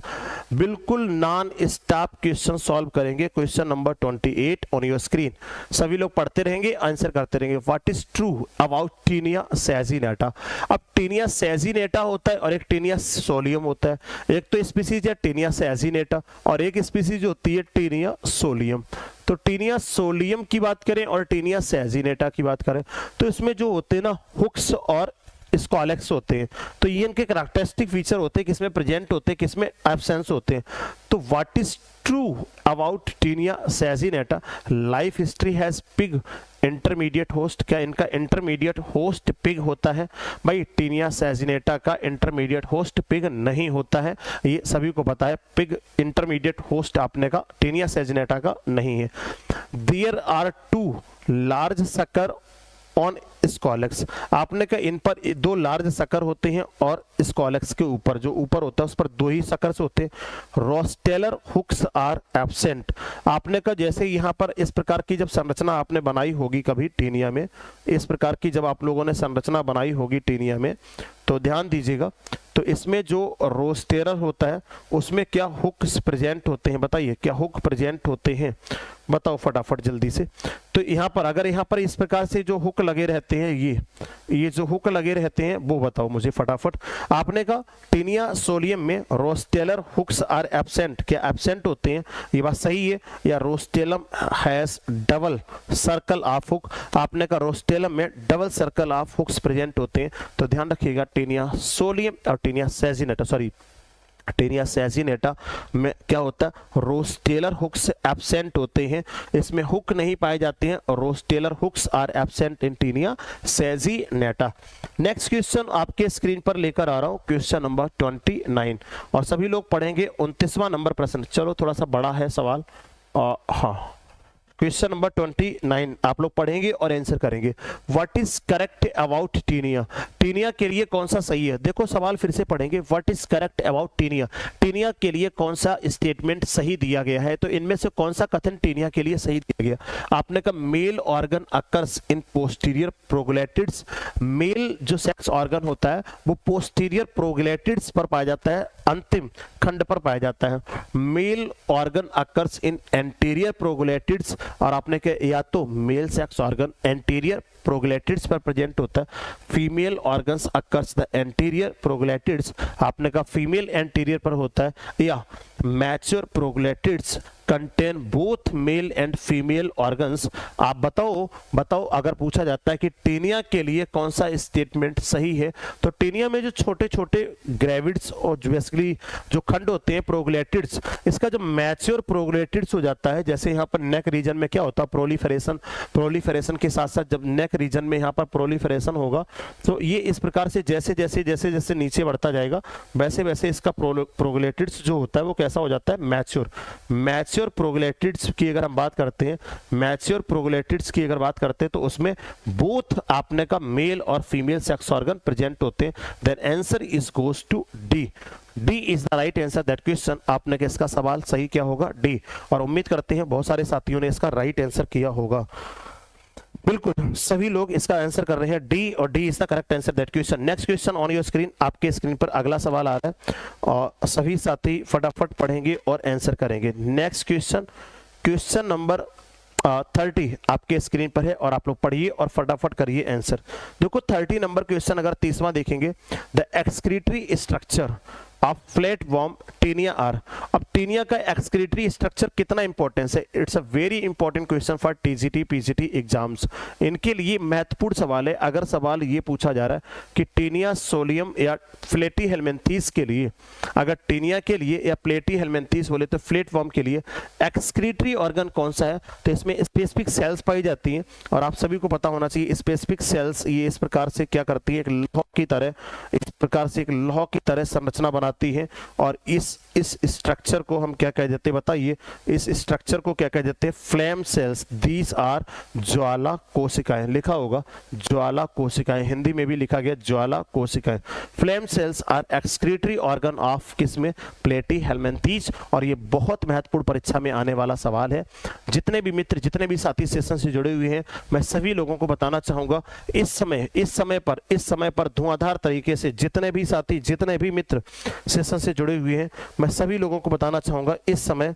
Speaker 1: बिल्कुल नॉन स्टॉप क्वेश्चन सॉल्व करेंगे। Question number 28 on your screen, सभी लोग पढ़ते रहेंगे, आंसर करते रहेंगे। What is true about taenia saginata? अब टीनिया सैजिनेटा होता है और एक टीनिया सोलियम होता है। एक तो स्पीसीज है टीनिया सैजिनेटा और एक स्पीसीज होती है टीनिया सोलियम। तो टीनिया सोलियम की बात करें और टीनिया सैजिनेटा की बात करें तो इसमें जो होते हैं ना हुक्स और स्कॉलेक्स होते हैं। तो ये इनके कैरेक्टरिस्टिक फीचर होते हैं, किसमें प्रेजेंट होते हैं, किसमें एब्सेंस होते हैं। तो what is true about taenia saginata? Life history has pig intermediate host. क्या इनका इंटरमीडिएट होस्ट पिग होता है? भाई टीनिया सैजिनेटा का इंटरमीडिएट होस्ट पिग नहीं होता है, ये सभी को पता है। पिग इंटरमीडिएट होस्ट आपने का टीनिया सैजिनेटा का नहीं है। There are two large sucker on scolex, आपने कहा इन पर दो लार्ज सकर होते हैं और स्कॉलेक्स के ऊपर जो ऊपर होता है उस पर दो ही सकर्स होते हैं। रोस्टेलर हुक्स आर एब्सेंट, आपने कहा जैसे यहाँ पर इस प्रकार की जब संरचना आपने बनाई होगी कभी टीनिया में, इस प्रकार की जब आप लोगों ने संरचना बनाई होगी टीनिया में तो ध्यान दीजिएगा, तो इसमें जो रोस्टेलर होता है उसमें क्या हुक्स प्रेजेंट होते हैं? बताइए क्या हुक प्रेजेंट होते हैं? बताओ फटाफट जल्दी से। तो यहाँ पर अगर यहाँ पर इस प्रकार से जो हुक लगे रहते हैं, ये जो हुक लगे रहते हैं वो बताओ मुझे फटाफट। आपने कहा टीनिया सोलियम में रोस्टेलर हुक्स आर एब्सेंट, क्या एब्सेंट होते हैं? ये बात सही है। या rostellum has double circle of hook, आपने कहा रोस्टेलम में double circle of hooks present होते हैं। तो ध्यान रखिएगा टीनिया सोलियम और taenia saginata, sorry taenia saginata में क्या होता है? रोस्टेलर हुक्स एब्सेंट होते हैं, इसमें हुक नहीं पाए जाते हैं। Rostellar hooks are absent in Taenia saginata. Next question आपके स्क्रीन पर लेकर आ रहा हूं, क्वेश्चन नंबर 29 और सभी लोग पढ़ेंगे 29वां नंबर प्रश्न। चलो थोड़ा सा बड़ा है सवाल, हाँ क्वेश्चन नंबर 29 आप लोग पढ़ेंगे और आंसर करेंगे। What is correct about taenia? Taenia के लिए कौन सा सही है? देखो सवाल फिर से पढ़ेंगे। What is correct about taenia? Taenia के लिए कौन सा स्टेटमेंट सही दिया गया है? तो इनमें से कौन सा कथन टीनिया के लिए सही दिया गया? आपने कहा male organ occurs in posterior proglottids, male जो सेक्स ऑर्गन होता है वो पोस्टीरियर प्रोग्लैटिड्स पर पाया जाता है, अंतिम खंड पर पाया जाता है। Male organ occurs in anterior proglottids, और आपने कहा या तो male sex organ anterior proglottids पर प्रेजेंट होता है, female organs occurs the anterior proglottids, आपने कहा फीमेल एंटीरियर पर होता है, या mature proglottids contain both male and female organs. आप बताओ अगर पूछा जाता है कि टीनिया के लिए कौन सा स्टेटमेंट सही है, तो टीनिया में जो छोटे छोटे ग्रेविड्स और बेसिकली जो खंड होते हैं प्रोग्लैटिड्स, इसका जो मैच्योर प्रोग्लैटिड्स हो जाता है, जैसे यहाँ पर नेक रीजन में क्या होता है प्रोलिफरेशन के साथ साथ जब नेक रीजन में यहाँ पर प्रोलिफरेशन होगा तो ये इस प्रकार से जैसे जैसे नीचे बढ़ता जाएगा वैसे वैसे इसका प्रोग्लैटिड्स जो होता है वो कैसा हो जाता है, मैच्योर प्रोग्लैटिड्स की अगर हम बात करते हैं, मैच्योर प्रोग्लैटिड्स की अगर बात करते हैं तो उसमें बोथ आपने का मेल और फीमेल सेक्स ऑर्गन प्रेजेंट होते हैं। Then answer is goes to D. D is the right answer that question. आपने इसका सवाल सही क्या होगा, डी। और उम्मीद करते हैं बहुत सारे साथियों ने इसका राइट आंसर किया होगा। बिल्कुल सभी लोग इसका आंसर कर रहे हैं डी, और D is the correct answer that question. Next question on your screen, आपके स्क्रीन पर अगला सवाल आ रहा है और सभी साथी फटाफट पढ़ेंगे और आंसर करेंगे। नेक्स्ट क्वेश्चन नंबर 30 आपके स्क्रीन पर है और आप लोग पढ़िए और फटाफट करिए आंसर। देखो 30 नंबर क्वेश्चन अगर 30वां देखेंगे, the excretory structure of flat worm taenia are. अब टीनिया का एक्सक्रीटरी स्ट्रक्चर कितना इंपॉर्टेंस है, it's a very important question for TGT PGT exams. इनके लिए महत्वपूर्ण सवाल है। अगर सवाल ये पूछा जा रहा है कि टीनिया सोलियम या फ्लेटी हेलमिंथीस के लिए, अगर टीनिया के लिए या प्लेटी हेलमिंथीस बोले तो फ्लैट वर्म के लिए एक्सक्रीटरी ऑर्गन कौन सा है, तो इसमें स्पेसिफिक सेल्स पाई जाती हैं और आप सभी को पता होना चाहिए स्पेसिफिक सेल्स ये इस प्रकार से क्या करती है, एक लौह की तरह, इस प्रकार से एक लौह की तरह संरचना बनाती है और इस स्ट्रक्चर को हम क्या कह देते हैं बताइए, इस स्ट्रक्चर को क्या कह देते हैं, फ्लेम सेल्स। दीज आर ज्वाला कोशिकाएं, लिखा होगा ज्वाला कोशिकाएं, हिंदी में भी लिखा गया ज्वाला कोशिकाएं। Flame cells are excretory organ of किसमें, प्लेटी हेलमिंथीज। और ये बहुत महत्वपूर्ण परीक्षा में आने वाला सवाल है। जितने भी मित्र, जितने भी साथी सेशन से जुड़े हुए हैं, मैं सभी लोगों को बताना चाहूंगा इस समय पर धुआंधार तरीके से जितने भी साथी, जितने भी मित्र सेशन से जुड़े हुए हैं, मैं सभी लोगों को बताना चाहूंगा इस समय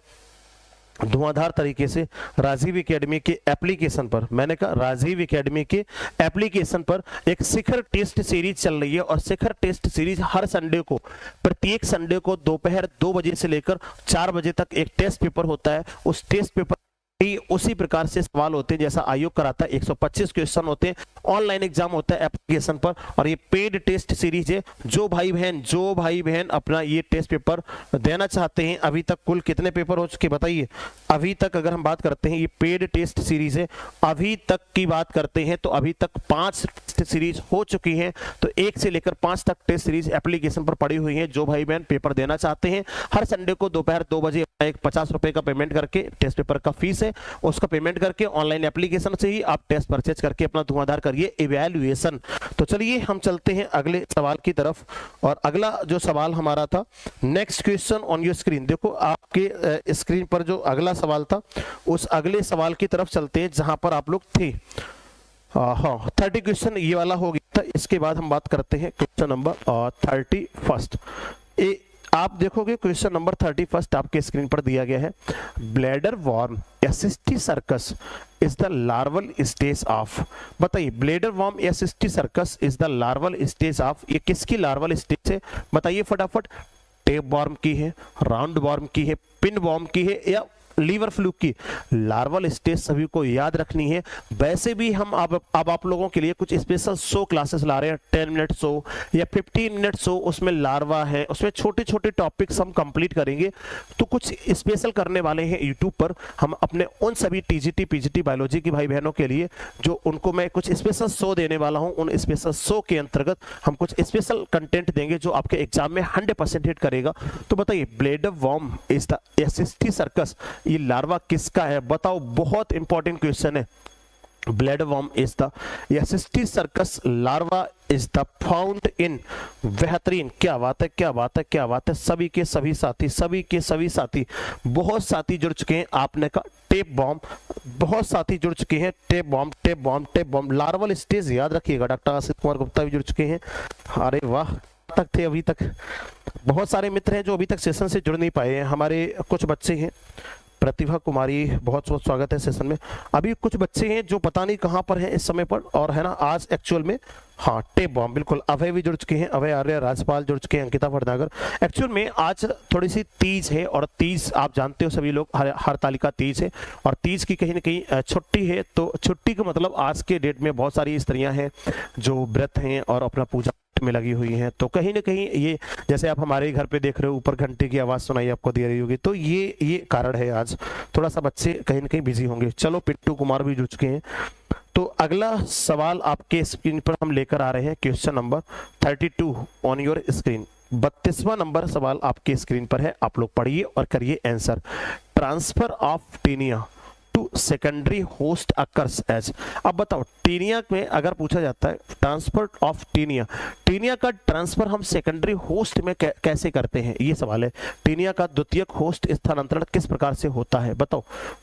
Speaker 1: धुआंधार तरीके से राजीव एकेडमी के एप्लीकेशन पर, मैंने कहा राजीव एकेडमी के एप्लीकेशन पर एक शिखर टेस्ट सीरीज चल रही है। और शिखर टेस्ट सीरीज हर संडे को, प्रत्येक संडे को दोपहर 2 बजे से लेकर 4 बजे तक एक टेस्ट पेपर होता है। उस टेस्ट पेपर उसी प्रकार से सवाल होते हैं जैसा आयोग कराता है। 125 क्वेश्चन होते हैं, ऑनलाइन एग्जाम होता है एप्लीकेशन पर और ये पेड टेस्ट सीरीज है। जो भाई बहन अपना ये टेस्ट पेपर देना चाहते हैं, अभी तक कुल कितने पेपर हो चुके बताइए। अभी तक अगर हम बात करते हैं, ये पेड टेस्ट सीरीज है, अभी तक की बात करते हैं तो अभी तक 5 टेस्ट सीरीज हो चुकी हैं। तो 1 से लेकर 5 तक टेस्ट सीरीज एप्लीकेशन पर पड़ी हुई है। जो भाई बहन पेपर देना चाहते हैं, हर संडे को दोपहर 2 बजे एक 50 रुपए का पेमेंट करके, टेस्ट पेपर का फीस है उसका पेमेंट करके ऑनलाइन एप्लीकेशन से ही आप टेस्ट परचेज करके अपना धुआंधार करिए इवैल्यूएशन। तो चलिए हम चलते हैं अगले सवाल की तरफ। और अगला जो सवाल हमारा था, next question on your screen, देखो आपके स्क्रीन पर जो अगला सवाल था उस अगले सवाल की तरफ चलते हैं जहां पर आप लोग थे। हाँ 30 क्वेश्चन ये वाला हो गया था। इसके बाद हम बात करते हैं क्वेश्चन नंबर 31। आप देखोगे क्वेश्चन नंबर 31 आपके स्क्रीन पर दिया गया है, bladder worm cysticercus is the larval stage of. बताइए bladder worm cysticercus is the larval stage of, ये किसकी लार्वल स्टेज है बताइए फटाफट। टेप वॉर्म की है, राउंड वॉर्म की है, पिन वॉर्म की है या लीवर फ्लूक की। लार्वल स्टेज सभी को याद रखनी है। वैसे भी हम अब आप लोगों के लिए कुछ स्पेशल शो क्लासेस ला रहे हैं, 10 मिनट शो या 15 मिनट शो, उसमें लार्वा है, उसमें छोटे छोटे टॉपिक्स हम कंप्लीट करेंगे। तो कुछ स्पेशल करने वाले हैं यूट्यूब पर हम अपने उन सभी टीजीटी पीजीटी बायोलॉजी की भाई बहनों के लिए, जो उनको मैं कुछ स्पेशल शो देने वाला हूं। उन स्पेशल शो के अंतर्गत हम कुछ स्पेशल कंटेंट देंगे जो आपके एग्जाम में 100% हिट करेगा। तो बताइए bladder worm is the cysticercus, ये लार्वा किसका है बताओ, बहुत इंपॉर्टेंट क्वेश्चन है। Bladder worm is the cysticercus larva is the found in, बेहतरीन, क्या बात है क्या बात है क्या बात है। सभी के सभी साथी बहुत साथी जुड़ चुके हैं। आपने कहा टेप बॉम्ब, बहुत साथी जुड़ चुके हैं। टेप बॉम्ब लार्वल स्टेज याद रखिएगा। डॉक्टर आशीष कुमार गुप्ता भी जुड़ चुके हैं। अरे वाह, तक थे अभी तक बहुत सारे मित्र हैं जो अभी तक सेशन से जुड़ नहीं पाए हैं। हमारे कुछ बच्चे हैं प्रतिभा कुमारी, बहुत बहुत स्वागत है सेशन में। अभी कुछ बच्चे हैं जो पता नहीं कहाँ पर हैं इस समय पर, और है ना आज एक्चुअल में, हाँ टेप बॉम्ब, बिल्कुल अभय भी जुड़ चुके हैं, अभय आर्य, राजपाल जुड़ चुके हैं, अंकिता भटनागर। एक्चुअल में आज थोड़ी सी तीज है, और तीज आप जानते हो सभी लोग, हरतालिका तीज है, और तीज की कहीं ना कहीं छुट्टी है। तो छुट्टी का मतलब आज के डेट में बहुत सारी स्त्रियां हैं जो व्रत हैं और अपना पूजा में लगी हुई हैं। तो कहीं ना कहीं ये, जैसे आप हमारे घर पे देख रहे हो ऊपर घंटे की आवाज सुनाई आपको दे रही होगी, तो ये कारण है, आज थोड़ा सा बच्चे कहीं ना कहीं बिजी होंगे। चलो पिंटू कुमार भी जुड़ चुके हैं। तो अगला सवाल आपके स्क्रीन पर हम लेकर आ रहे हैं, question number 32 on your screen. 32वां नंबर सवाल आपके स्क्रीन पर है, आप लोग पढ़िए और करिए answer. Transfer of taenia to secondary host occurs as. अब बताओ टीनिया में अगर पूछा जाता है ट्रांसफर ऑफ टीनिया, टीनिया का ट्रांसफर हम सेकेंडरी होस्ट में कैसे करते हैं, ये सवाल है। टीनिया का द्वितीयक होस्ट स्थानांतरण किस प्रकार से होता है बताओ।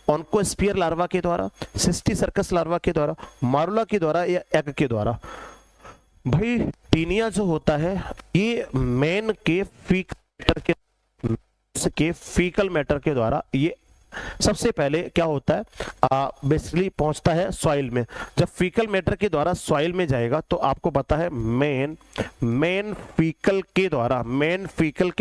Speaker 1: ऑन्कोस्पियर लार्वा के द्वारा, सिस्टी सर्कस लार्वा के द्वारा, मारुला के द्वारा, या एग के द्वारा। भाई टीनिया जो होता है ये मेन के फीकल मैटर के द्वारा ये सबसे पहले क्या होता है, बेसिकली पहुंचता है सॉइल में। जब फीकल मैटर के द्वारा सॉइल में जाएगा तो आपको पता है मेन फीकल के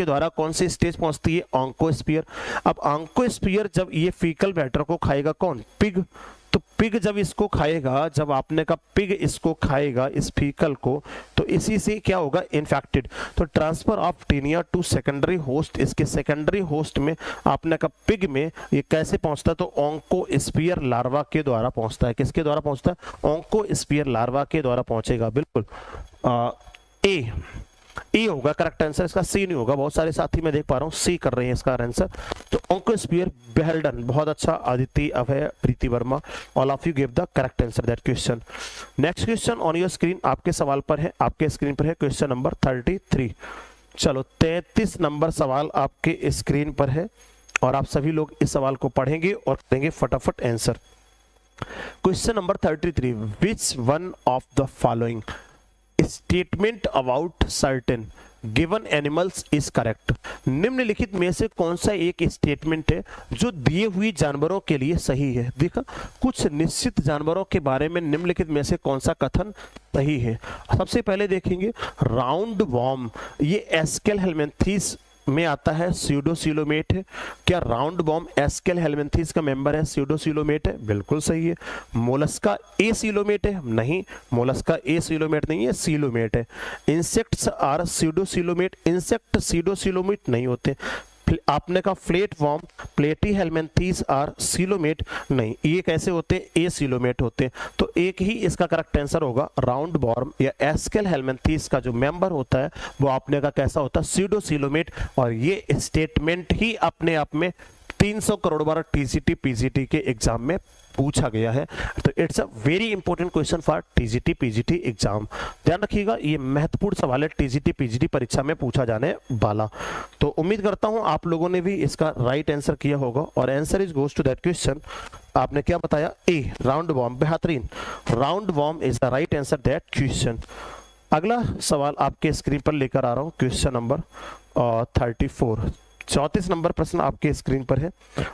Speaker 1: द्वारा कौन सी स्टेज पहुंचती है, ऑन्कोस्पियर। अब ऑन्कोस्पियर जब ये फीकल मैटर को खाएगा कौन, पिग। तो पिग जब इसको खाएगा, जब आपने कहा पिग इसको खाएगा इस फीकल को, तो इसी से क्या होगा, इन्फेक्टेड। तो transfer of taenia to secondary host, इसके सेकेंडरी होस्ट में आपने कहा पिग में ये कैसे पहुंचता है, तो ऑन्कोस्पियर लार्वा के द्वारा पहुंचता है। किसके द्वारा पहुंचता है, ऑन्कोस्पियर लार्वा के द्वारा पहुंचेगा। बिल्कुल ए होगा करेक्ट आंसर, इसका सी नहीं होगा। बहुत सारे साथी मैं देख पा रहा हूँ सी कर रहे हैं इसका आंसर। तो ऑन्कोस्पियर बेहल्डन, बहुत अच्छा Aditya, Abhay, Preeti Verma, all of you give the correct answer that question. Next question on your screen, आपके सवाल पर है, आपके स्क्रीन पर है क्वेश्चन नंबर 33। चलो 33 नंबर सवाल आपके स्क्रीन पर है, और आप सभी लोग इस सवाल को पढ़ेंगे और करेंगे फटाफट answer. Question number 33, which one of the following statement about certain given animals is correct. निम्नलिखित में से कौन सा एक स्टेटमेंट है जो दिए हुई जानवरों के लिए सही है। देखा, कुछ निश्चित जानवरों के बारे में निम्नलिखित में से कौन सा कथन सही है। सबसे पहले देखेंगे राउंड वॉर्म, ये एस्केल हेलमिंथीस में आता है, स्यूडोसिलोमेट है। क्या राउंड बॉम्ब एस्केल हेलमिंथीस का मेंबर है, स्यूडोसिलोमेट है, बिल्कुल सही है। मोलस्का एसिलोमेट है, नहीं, मोलस्का एसिलोमेट नहीं है, सिलोमेट है। Insects are pseudocoelomate, insect pseudocoelomate नहीं होते। आपने कहा फ्लेट वॉर्म, प्लेटी हेलमिंथीस आर सिलोमेट, नहीं, ये कैसे होते हैं, ए सिलोमेट होते हैं। तो एक ही इसका करेक्ट आंसर होगा राउंड वॉर्म या एस्केल हेलमिंथीस का जो मेंबर होता है वो आपने का कैसा होता है, स्यूडोसिलोमेट। और ये स्टेटमेंट ही अपने आप में 300 करोड़ बार टीजीटी पीजीटी के एग्जाम में पूछा गया है। तो it's a very important question for TGT PGT exam. ध्यान रखिएगा, ये महत्वपूर्ण सवाल है टीजीटी पीजीटी परीक्षा में पूछा जाने वाला। तो उम्मीद करता हूं आप लोगों ने भी इसका राइट आंसर किया होगा, और answer is goes to that question. आपने क्या बताया, ए राउंड वॉर्म, बेहतरीन, round worm is the right answer that question. अगला सवाल आपके स्क्रीन पर लेकर आ रहा हूं, क्वेश्चन नंबर 34। 34 नंबर प्रश्न आपके स्क्रीन पर है,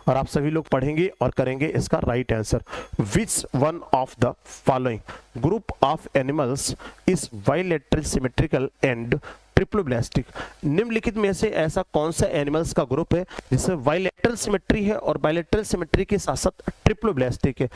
Speaker 1: और आप सभी लोग पढ़ेंगे और करेंगे इसका right answer. Which one of the following group of animals is bilateral symmetrical and triploblastic. निम्नलिखित में से ऐसा कौन सा एनिमल्स का ग्रुप है जिसमें बाइलेटरल सिमेट्री है और बाइलेटरल सिमेट्री के साथ साथ ट्रिप्लोब्लास्टिक है।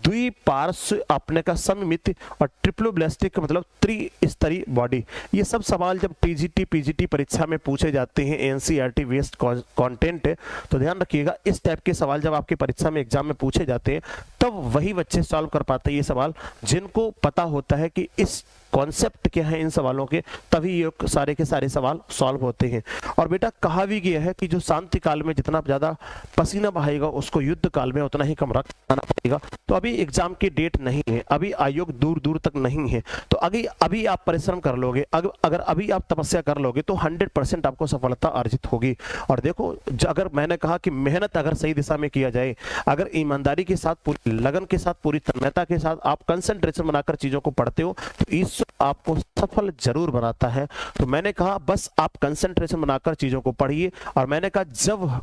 Speaker 1: द्विपार्श्व आपने का सममित, और ट्रिप्लोब्लास्टिक का मतलब त्रिस्तरीय बॉडी। ये सब सवाल जब टीजीटी पीजीटी परीक्षा में पूछे जाते हैं, एनसीईआरटी बेस्ड कंटेंट है, तो ध्यान रखिएगा इस टाइप के सवाल जब आपकी परीक्षा में एग्जाम में पूछे जाते हैं तब वही बच्चे सॉल्व कर पाते हैं ये सवाल, जिनको पता होता है कि इस कॉन्सेप्ट क्या है इन सवालों के, तभी ये सारे के सारे सवाल सॉल्व होते हैं। और बेटा कहा भी गया है कि जो शांति काल में जितना ज्यादा पसीना बहाएगा उसको युद्ध काल में उतना ही कम रखना पड़ेगा। तो अभी एग्जाम की डेट नहीं है, अभी आयोग दूर दूर तक नहीं है, तो अभी आप परिश्रम कर लोगे, अगर अभी आप तपस्या कर लोगे तो 100% आपको सफलता अर्जित होगी। और देखो, अगर मैंने कहा कि मेहनत अगर सही दिशा में किया जाए, अगर ईमानदारी के साथ, पूरी लगन के साथ, पूरी तन्मयता के साथ आप कंसंट्रेशन बनाकर चीजों को पढ़ते हो तो ईश्वर आपको सफल जरूर बनाता है। तो मैंने कहा बस आप कंसंट्रेशन बनाकर चीजों को पढ़िए, और मैंने कहा जब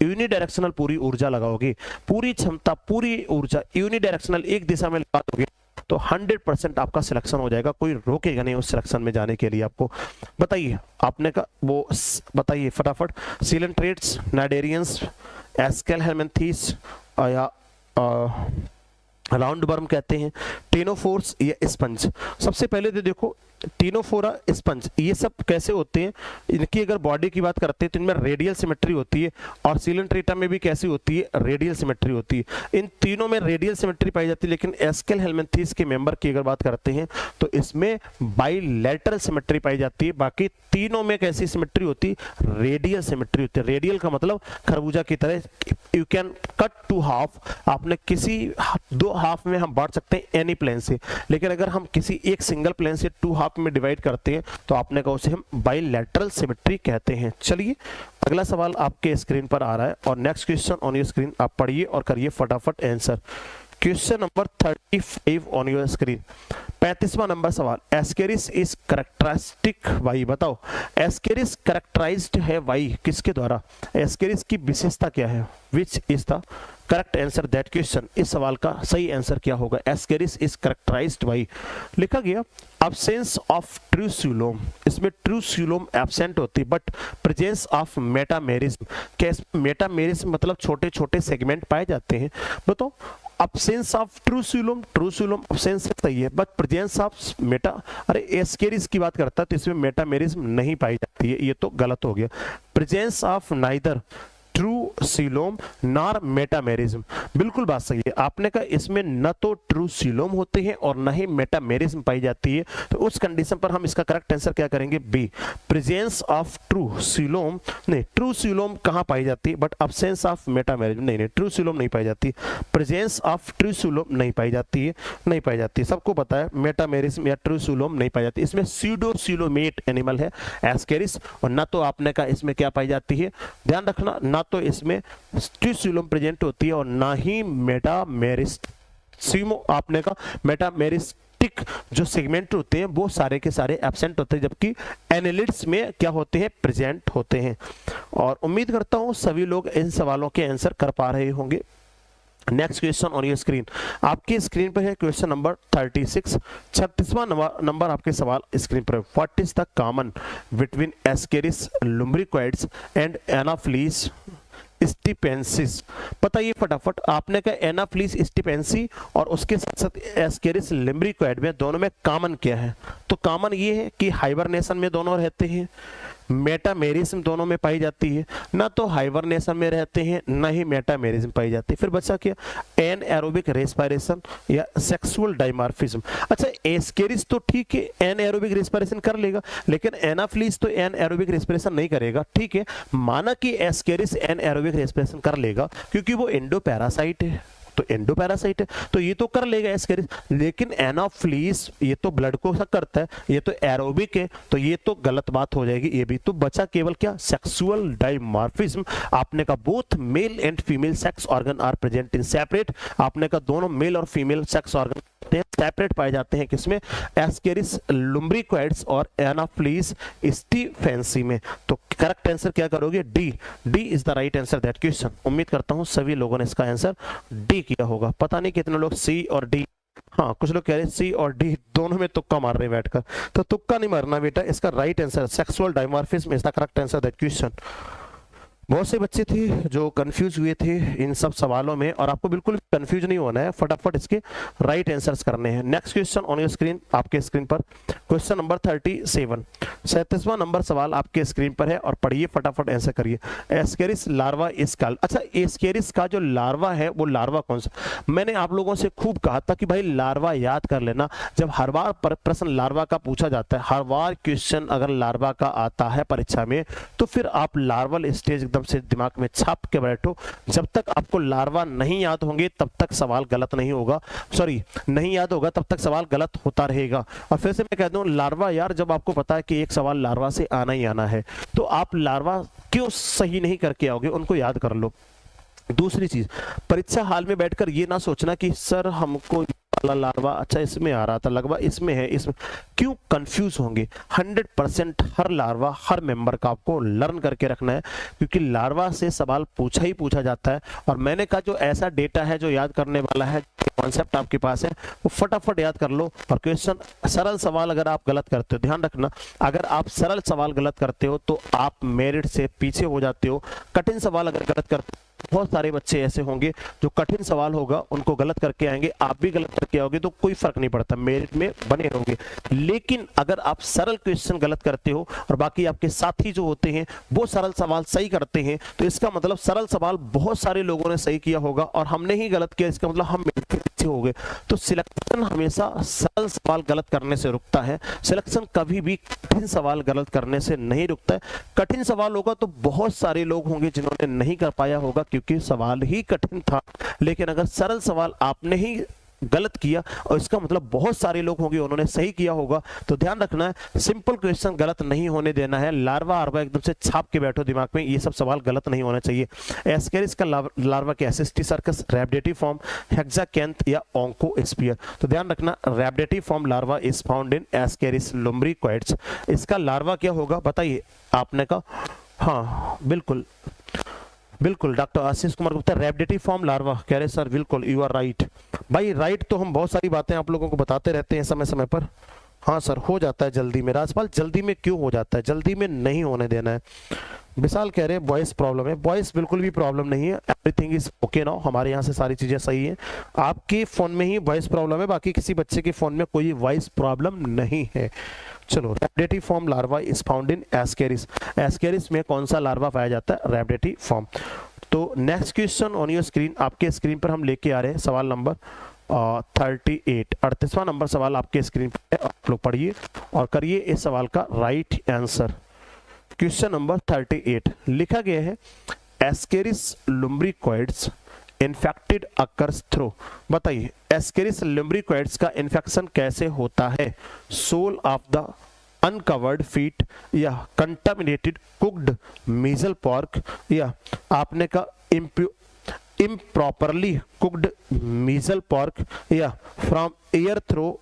Speaker 1: यूनिडायरेक्शनल पूरी ऊर्जा लगाओगे, पूरी क्षमता, पूरी ऊर्जा यूनिडायरेक्शनल एक दिशा में लगा दोगे तो 100% आपका सिलेक्शन हो जाएगा, कोई रोकेगा नहीं उस सिलेक्शन में जाने के लिए आपको। बताइए आपने का वो बताइए फटाफट। सीलेंट्रेट्स, नाइडेरियंस, एस्केल हेलमिंथीस या राउंड वर्म कहते हैं, टेनोफोर्स या स्पंज। सबसे पहले तो देखो टीनोफोरा, स्पंज, ये सब कैसे होते हैं, इनकी अगर बॉडी की बात करते हैं तो इनमें रेडियल सिमेट्री होती है, और सीलेंट्रेटा में भी कैसी होती है, रेडियल सिमेट्री होती है। इन तीनों में रेडियल सिमेट्री पाई जाती है, लेकिन एस्केल हेलमिंथीस के मेंबर की अगर बात करते हैं तो इसमें बाइलैटरल सिमेट्री पाई जाती है। बाकी तीनों में कैसी सिमेट्री होती है, रेडियल सिमेट्री होती है। रेडियल का मतलब खरबूजा की तरह, you can cut two half, आपने किसी दो हाफ में हम बांट सकते हैं एनी प्लेन से, लेकिन अगर हम किसी एक सिंगल प्लेन से टू हाफ में डिवाइड करते हैं तो आपने कहा उसे हम बाइलैटरल सिमेट्री कहते हैं। चलिए अगला सवाल आपके स्क्रीन पर आ रहा है और next question on your screen, आप पढ़िए और करिए फटाफट answer. Question number 35 on your screen, 35वां नंबर सवाल, एस्केरिस इज कैरेक्टरिस्टिक वाई। बताओ एस्केरिस कैरेक्टराइज्ड है वाई किसके द्वारा, एस्केरिस की विशेषता क्या है, which is the correct answer that question. इस सवाल का सही आंसर क्या होगा, एस्केरिस इज कैरेक्टराइज्ड बाय, लिखा गया absence ऑफ ट्रू सीलोम, इसमें ट्रू सीलोम एब्सेंट होती है बट प्रेजेंस ऑफ मेटामेरिज्म। क्या मेटामेरिज्म मतलब छोटे छोटे सेगमेंट पाए जाते हैं। बताओ absence of true coelom, true coelom absence सही है बट प्रेजेंस ऑफ मेटा, अरे एस्केरिस की बात करता है तो इसमें मेटामेरिज्म नहीं पाई जाती है, ये तो गलत हो गया। Presence of neither true coelom nor metamerism, बिल्कुल बात सही है। आपने कहा इसमें न तो ट्रू सीलोम होते हैं और न ही मेटामेरिज्म पाई जाती है, तो उस कंडीशन पर हम इसका करेक्ट आंसर क्या करेंगे, B, presence of true coelom. नहीं, ट्रू सीलोम कहां पाई जाती है बट अब्सेंस ऑफ मेटामेरिज्म, नहीं ट्रू सीलोम नहीं पाई जाती, प्रेजेंस ऑफ ट्रू सीलोम नहीं पाई जाती है, नहीं पाई जाती है, सबको पता है मेटामेरिज्म या ट्रू सीलोम नहीं पाई जाती। इसमें स्यूडो सीलोमेट एनिमल है एस्केरिस, और न तो आपने कहा इसमें क्या पाई जाती है, ध्यान रखना, ना तो इसमें ट्रू सीलोम प्रेजेंट होती है और ना ही मेटामेरिस्टिक, आपने कहा मेटामेरिस्टिक जो सेगमेंट होते हैं वो सारे के सारे एब्सेंट होते हैं, जबकि एनालिड्स में क्या होते हैं, प्रेजेंट होते हैं। और उम्मीद करता हूं सभी लोग इन सवालों के आंसर कर पा रहे होंगे। Next question on your screen, आपकी स्क्रीन पर है क्वेश्चन नंबर 36, 36वां नंबर आपके सवाल स्क्रीन पर है। What is the common between Ascaris lumbricoides and Anopheles stephensi. बताइए फटाफट, आपने कहा एनाफ्लीस स्टिपेंसी और उसके साथ साथ एस्केरिस लुम्ब्रिकोइड में दोनों में कॉमन क्या है, तो कॉमन ये है कि हाइबरनेशन में दोनों रहते हैं, मेटामेरिज्म दोनों में पाई जाती है, ना तो हाइबरनेशन में रहते हैं ना ही मेटामेरिज्म पाई जाती है। फिर बचा क्या, एन एरोबिक रेस्पिरेशन या सेक्सुअल डायमॉर्फिज्म। अच्छा एस्केरिस तो ठीक है एन एरोबिक रेस्पिरेशन कर लेगा, लेकिन एनाफ्लीस तो एन एरोबिक रेस्पिरेशन नहीं करेगा। ठीक है, माना कि एस्केरिस एन एरोबिक रेस्पिरेशन कर लेगा क्योंकि वो एंडोपैरासाइट है, तो एंडोपैरासाइट है तो ये तो कर लेगा एस्केरिस, लेकिन एनाफ्लीस ये तो ब्लड को करता है, ये तो एरोबिक है, तो ये तो गलत बात हो जाएगी ये भी। तो बचा केवल क्या, सेक्सुअल डायमॉर्फिज्म। आपने कहा both male and female sex organ are present in separate, आपने कहा दोनों मेल और फीमेल सेक्स ऑर्गन सेपरेट पाए जाते हैं किसमें, एस्केरिस लुम्ब्रिकोइड्स और एनाफ्लीस स्टिपेंसी में। तो करेक्ट आंसर क्या करोगे, D, D is the right answer that question. उम्मीद करता हूं सभी लोगों ने इसका आंसर डी किया होगा। पता नहीं कितने लोग सी और डी, हाँ कुछ लोग कह रहे हैं सी और डी दोनों में तुक्का मार रहे हैं बैठकर, तो तुक्का नहीं मारना बेटा, इसका right answer sexual dimorphism is the correct answer that question. बहुत से बच्चे थे जो कंफ्यूज हुए थे इन सब सवालों में, और आपको बिल्कुल कंफ्यूज नहीं होना है, फटाफट इसके राइट आंसर्स करने हैं। Next question on your screen, आपके स्क्रीन पर क्वेश्चन नंबर 37, 37वां नंबर सवाल आपके स्क्रीन पर है और पढ़िए फटाफट आंसर करिए। एस्केरिस लार्वा इज कॉल्ड, अच्छा एस्केरिस का जो लार्वा है वो लार्वा कौन सा, मैंने आप लोगों से खूब कहा था कि भाई लार्वा याद कर लेना, जब हर बार प्रश्न लार्वा का पूछा जाता है, हर बार क्वेश्चन अगर लार्वा का आता है परीक्षा में तो फिर आप लार्वल स्टेज एकदम से दिमाग में छाप के बैठो। जब तक आपको लार्वा नहीं याद होंगे तब तक सवाल गलत नहीं होगा, सॉरी नहीं याद होगा तब तक सवाल गलत होता रहेगा। और फिर से मैं कह दूं लार्वा, यार जब आपको पता है कि एक सवाल लार्वा से आना ही आना है तो आप लार्वा क्यों सही नहीं करके आओगे, उनको याद कर लो। दूसरी चीज, परीक्षा हाल में बैठकर ये ना सोचना कि सर हमको वाला लार्वा अच्छा इसमें आ रहा था, लगभग इसमें है, इसमें क्यों कंफ्यूज होंगे? 100% हर लार्वा हर मेंबर का आपको लर्न करके रखना है, क्योंकि लार्वा से सवाल पूछा ही पूछा जाता है। और मैंने कहा जो ऐसा डेटा है जो याद करने वाला है, कॉन्सेप्ट आपके पास है, वो फटाफट याद कर लो। और क्वेश्चन सरल सवाल अगर आप गलत करते हो, ध्यान रखना, अगर आप सरल सवाल गलत करते हो तो आप मेरिट से पीछे हो जाते हो। कठिन सवाल अगर गलत करते हो, बहुत सारे बच्चे ऐसे होंगे जो कठिन सवाल होगा उनको गलत करके आएंगे, आप भी गलत करके आओगे तो कोई फर्क नहीं पड़ता, मेरिट में बने रहोगे। लेकिन अगर आप सरल क्वेश्चन गलत करते हो और बाकी आपके साथी जो होते हैं वो सरल सवाल सही करते हैं, तो इसका मतलब सरल सवाल बहुत सारे लोगों ने सही किया होगा और हमने ही गलत किया, इसका मतलब हम मेरिट के पीछे हो गए। तो सिलेक्शन हमेशा सरल सवाल गलत करने से रुकता है, सिलेक्शन कभी भी कठिन सवाल गलत करने से नहीं रुकता है। कठिन सवाल होगा तो बहुत सारे लोग होंगे जिन्होंने नहीं कर पाया होगा क्योंकि सवाल ही कठिन था, लेकिन अगर सरल सवाल आपने ही गलत किया और इसका मतलब बहुत सारे लोग होंगे उन्होंने सही किया होगा। तो ध्यान रखना है, सिंपल क्वेश्चन गलत नहीं होने देना है। लार्वा आर्वा एकदम से छाप के बैठो दिमाग में, ये सब सवाल गलत नहीं होना चाहिए। एस्केरिस का लार्वा क्या है? सिस्टिसर्कस, रैबिडेटी फॉर्म, हेक्साकैंथ या ओंकोस्पियर। तो ध्यान रखना, rhabditiform larva is found in Ascaris lumbricoides. इसका लार्वा क्या होगा बताइए आपने कहा? हाँ बिल्कुल बिल्कुल, doctor Ashish Kumar Gupta, रैबिडेटी form larva कह रहे सर, बिल्कुल यू आर राइट। भाई राइट तो हम बहुत सारी बातें आप लोगों को बताते रहते हैं समय समय पर। हाँ सर, हो जाता है जल्दी में। राजपाल जल्दी में क्यों हो जाता है? जल्दी में नहीं होने देना है। विशाल कह रहे हैं वॉइस प्रॉब्लम है। वॉइस बिल्कुल भी प्रॉब्लम नहीं है, एवरीथिंग इज ओके नाउ, हमारे यहाँ से सारी चीजें सही है। आपके फोन में ही वॉइस प्रॉब्लम है, बाकी किसी बच्चे के फोन में कोई वॉइस प्रॉब्लम नहीं है। चलो, rhabditiform larva is found in Ascaris. Ascaris में कौन सा लार्वा पाया जाता है? Rhabditiform. तो next question on your screen, आपके स्क्रीन पर हम लेके आ रहे हैं सवाल नंबर 38, 38वां नंबर सवाल आपके स्क्रीन पर, आप लोग पढ़िए और करिए इस सवाल का राइट आंसर। क्वेश्चन नंबर 38 लिखा गया है, Ascaris lumbricoides infected occurs through. बताइए एस्केरिस लुम्ब्रिकोइड्स का इन्फेक्शन कैसे होता है? Sole of the uncovered feet, या कंटामिनेटेड कुक्ड मीजल पॉर्क, या आपने का improperly cooked मीजल पॉर्क, या फ्रॉम एयर थ्रू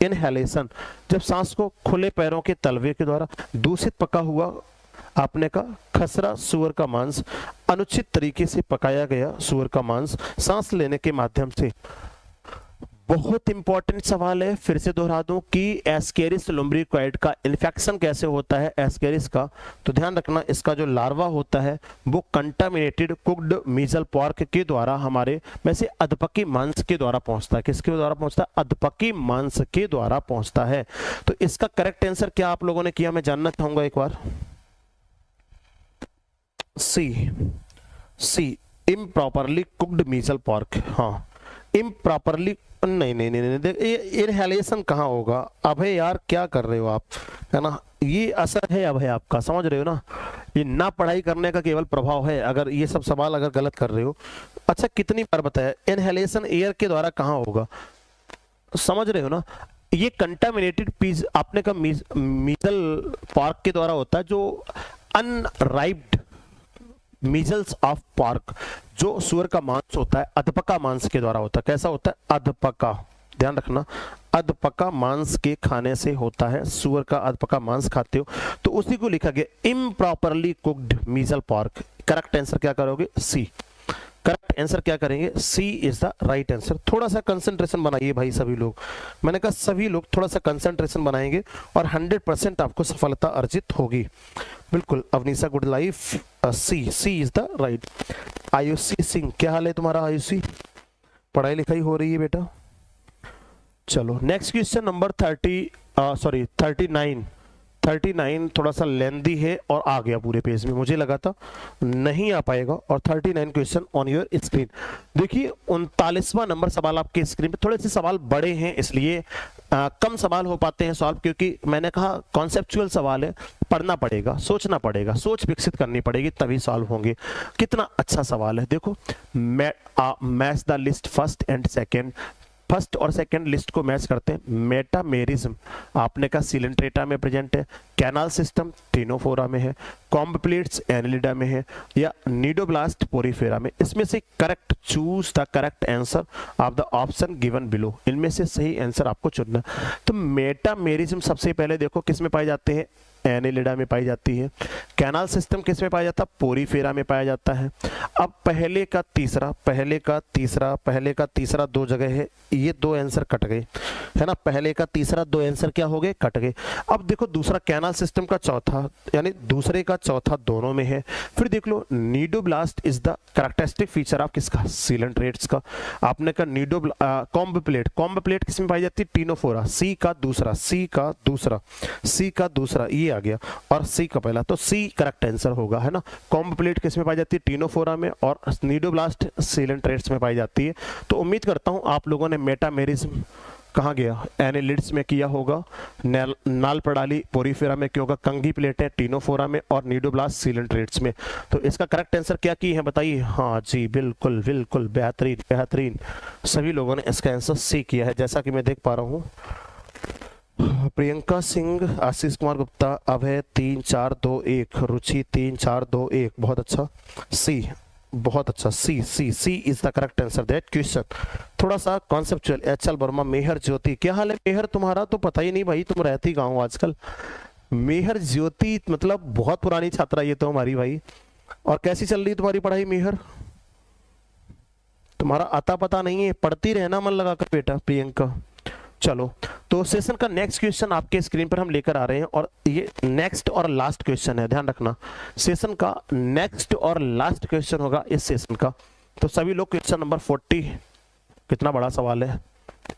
Speaker 1: इनहेलेशन, जब सांस को खुले पैरों के तलवे के द्वारा, दूषित पका हुआ आपने का खसरा सुअर का मांस, अनुचित तरीके से पकाया गया सुअर का मांस, सांस लेने के माध्यम से। बहुत इंपॉर्टेंट सवाल है, फिर से दोहरा दूं कि एस्केरिस लुम्ब्रिकोइड का इन्फेक्शन कैसे होता है एस्केरिस का। तो ध्यान रखना, इसका जो लार्वा होता है वो कंटामिनेटेड कुक्ड मीजल पॉर्क के द्वारा हमारे वैसे अधपकी मांस के द्वारा पहुंचता है। किसके द्वारा पहुंचता है? अधपकी मांस के द्वारा पहुंचता है। तो इसका करेक्ट आंसर क्या आप लोगों ने किया, मैं जानना चाहूंगा एक बार। सी इम्प्रॉपरली कुक्ड मीजल पॉर्क। हाँ, इम्प्रॉपरली नहीं, देख ये इनहेलेशन कहाँ होगा? अभय यार क्या कर रहे हो आप, है ना, ये असर है अभय आपका, समझ रहे हो ना, ये ना पढ़ाई करने का केवल प्रभाव है अगर ये सब सवाल अगर गलत कर रहे हो। अच्छा कितनी बार बताया, इनहेलेशन एयर के द्वारा कहाँ होगा, समझ रहे हो ना? ये कंटामिनेटेड पीस आपने का मीजल पॉर्क के द्वारा होता है, जो अनराइप्ड मीजल्स ऑफ पार्क, जो सुअर का मांस होता है अधपका मांस के द्वारा होता है। कैसा होता है? अधपका, ध्यान रखना, अधपका मांस के खाने से होता है। सुअर का अधपका मांस खाते हो तो उसी को लिखा गया improperly cooked measly pork. Correct answer क्या करोगे? सी। करेक्ट आंसर क्या करेंगे? C is the right answer. थोड़ा सा कंसंट्रेशन बनाइए भाई सभी लोग, मैंने कहा सभी लोग थोड़ा सा कंसंट्रेशन बनाएंगे और 100% आपको सफलता अर्जित होगी। बिल्कुल Avnisa good life, C is the right. Ayushi Singh, क्या हाल है तुम्हारा आयुषी? पढ़ाई लिखाई हो रही है बेटा? चलो नेक्स्ट क्वेश्चन नंबर 39 थोड़ा सा लेंदी है और आ गया पूरे पेज में, मुझे लगा था नहीं आ पाएगा। और 39 क्वेश्चन ऑन योर स्क्रीन। देखिए 39वां नंबर सवाल आपके स्क्रीन पे। थोड़े से सवाल बड़े हैं इसलिए कम सवाल हो पाते हैं सॉल्व, क्योंकि मैंने कहा कॉन्सेप्चुअल सवाल है, पढ़ना पड़ेगा, सोचना पड़ेगा, सोच विकसित करनी पड़ेगी तभी सॉल्व होंगे। कितना अच्छा सवाल है, देखो match the list first and second, first और सेकंड लिस्ट को मैच करते हैं। मेटामेरिज्म आपने कहा सिलेंट्रेटा में प्रेजेंट है, कैनाल सिस्टम टिनोफोरा में है, कॉम्ब प्लेट्स एनिलिडा में है, या नीडोब्लास्ट पोरीफेरा में। इसमें से correct choose the correct answer of the option given below. इनमें से सही आंसर आपको चुनना। तो मेटामेरिज्म सबसे पहले देखो किस में पाए जाते हैं, एनिलिडा में पाई जाती है। कैनाल सिस्टम किस में पाया जाता है, पोरीफेरा में पाया जाता है। अब पहले का तीसरा दो जगह है, ये दो आंसर कट गए, है ना। पहले का तीसरा दो आंसर क्या हो गए, कट गए। अब देखो दूसरा कैनाल सिस्टम का चौथा, यानी दूसरे का चौथा दोनों में है। फिर देख लो cnidoblast is the characteristic feature of किसका, सीलेंट्रेट्स का। आपने कहा कॉम्ब प्लेट किस में पाई जाती है, टिनोफोरा। सी का दूसरा ये आ गया, और सी का पहला, तो सी करेक्ट आंसर होगा, है ना। कॉम्ब प्लेट किस में पाई जाती है, टिनोफोरा में, और नीडोब्लास्ट सीलेंट्रेट्स में पाई जाती है। तो उम्मीद करता हूं आप लोगों ने मेटामेरिज्म कहाँ गया, एनिलिड्स में किया होगा, नाल प्रणाली पोरीफेरा में किया होगा, कंघी प्लेटें टिनोफोरा में, और नीडोब्लास्ट सीलेंट्रेट्स में। तो इसका करेक्ट आंसर क्या की है बताइए। हाँ जी, बिल्कुल बिल्कुल, बेहतरीन सभी लोगों ने इसका आंसर सी किया है, जैसा कि मैं देख पा रहा हूँ। प्रियंका सिंह, आशीष कुमार गुप्ता, अभय 3 4 2 1, रुचि 3 4 2 1, बहुत अच्छा, सी, बहुत अच्छा, C is the correct answer that question. थोड़ा सा कॉन्सेप्चुअल। एचएल वर्मा, मेहर ज्योति, क्या हाल है मेहर तुम्हारा, तो पता ही नहीं भाई, तुम रहती कहाँ हो आजकल। मेहर ज्योति मतलब बहुत पुरानी छात्रा ये तो हमारी भाई। और कैसी चल रही है तुम्हारी पढ़ाई मेहर, तुम्हारा आता पता नहीं है, पढ़ती रहना मन लगाकर बेटा प्रियंका। चलो, तो सेशन का नेक्स्ट क्वेश्चन आपके स्क्रीन पर हम लेकर आ रहे हैं, और ये नेक्स्ट और लास्ट क्वेश्चन है, ध्यान रखना। सेशन का नेक्स्ट और लास्ट क्वेश्चन होगा इस सेशन का। तो सभी लोग क्वेश्चन नंबर 40, कितना बड़ा सवाल है,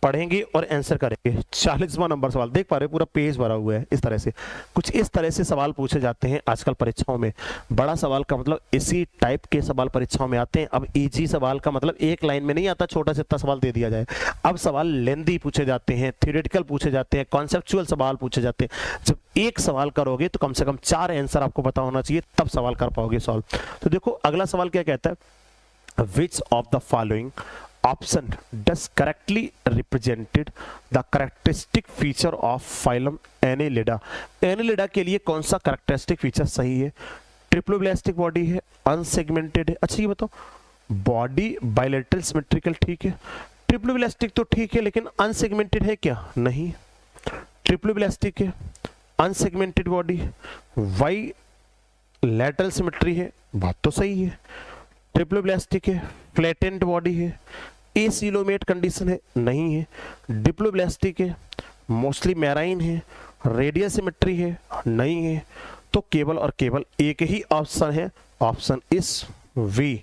Speaker 1: पढ़ेंगे और आंसर करेंगे। 40वां नंबर सवाल, देख पा रहे पूरा पेज भरा हुआ है। इस तरह से कुछ इस तरह से सवाल पूछे जाते हैं आजकल परीक्षाओं में। बड़ा सवाल का मतलब इसी टाइप के सवाल परीक्षाओं में आते हैं। अब इजी सवाल का मतलब एक लाइन में नहीं आता, छोटा सा सवाल दे दिया जाए। अब सवाल लेंदी पूछे जाते हैं, थ्योरेटिकल पूछे जाते हैं, कॉन्सेप्चुअल सवाल पूछे जाते हैं। जब एक सवाल करोगे तो कम से कम 4 आंसर आपको पता होना चाहिए, तब सवाल कर पाओगे सॉल्व। तो देखो अगला सवाल क्या कहता है, which of the following option does correctly represented the characteristic feature of phylum Annelida। Annelida के लिए कौन सा characteristic feature सही है, ट्रिप्लोब्लास्टिक बॉडी है, अनसेगमेंटेड है। अच्छा ये बताओ, बॉडी बायलैटरल सिमेट्रिकल ठीक है, ट्रिप्लोब्लास्टिक तो ठीक है, लेकिन अनसेगमेंटेड है क्या, नहीं। ट्रिप्लोब्लास्टिक है, unsegmented body, bilateral symmetry है, बात तो सही है। ट्रिप्लोब्लास्टिक है, फ्लैटेंड बॉडी है, एसिलोमेट कंडीशन है, नहीं है। डिप्लोब्लास्टिक है, मोस्टली मैराइन है, रेडियल सिमेट्री है, नहीं है। तो केवल और केवल एक ही ऑप्शन है, ऑप्शन इस वी।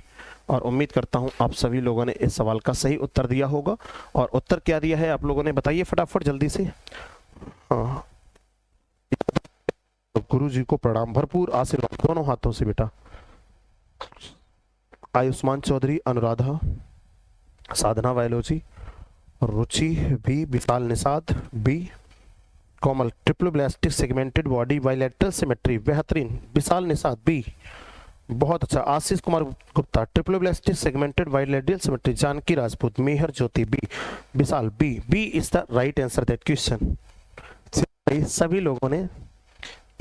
Speaker 1: और उम्मीद करता हूं आप सभी लोगों ने इस सवाल का सही उत्तर दिया होगा। और उत्तर क्या दिया है आप लोगों ने बताइए फटाफट जल्दी से। हाँ, गुरु जी को प्रणाम, भरपूर आशीर्वाद दोनों हाथों से बेटा। Ayushman Chaudhary, Anuradha, Sadhana biology, Ruchi B, Vishal Nishad B, Komal triploblastic segmented body bilateral symmetry, बेहतरीन, विशाल निषाद बी, बहुत अच्छा। Ashish Kumar Gupta triploblastic segmented bilateral symmetry, Janaki Rajput, Mehar Jyoti B, Vishal B is the right answer that question. सभी लोगों ने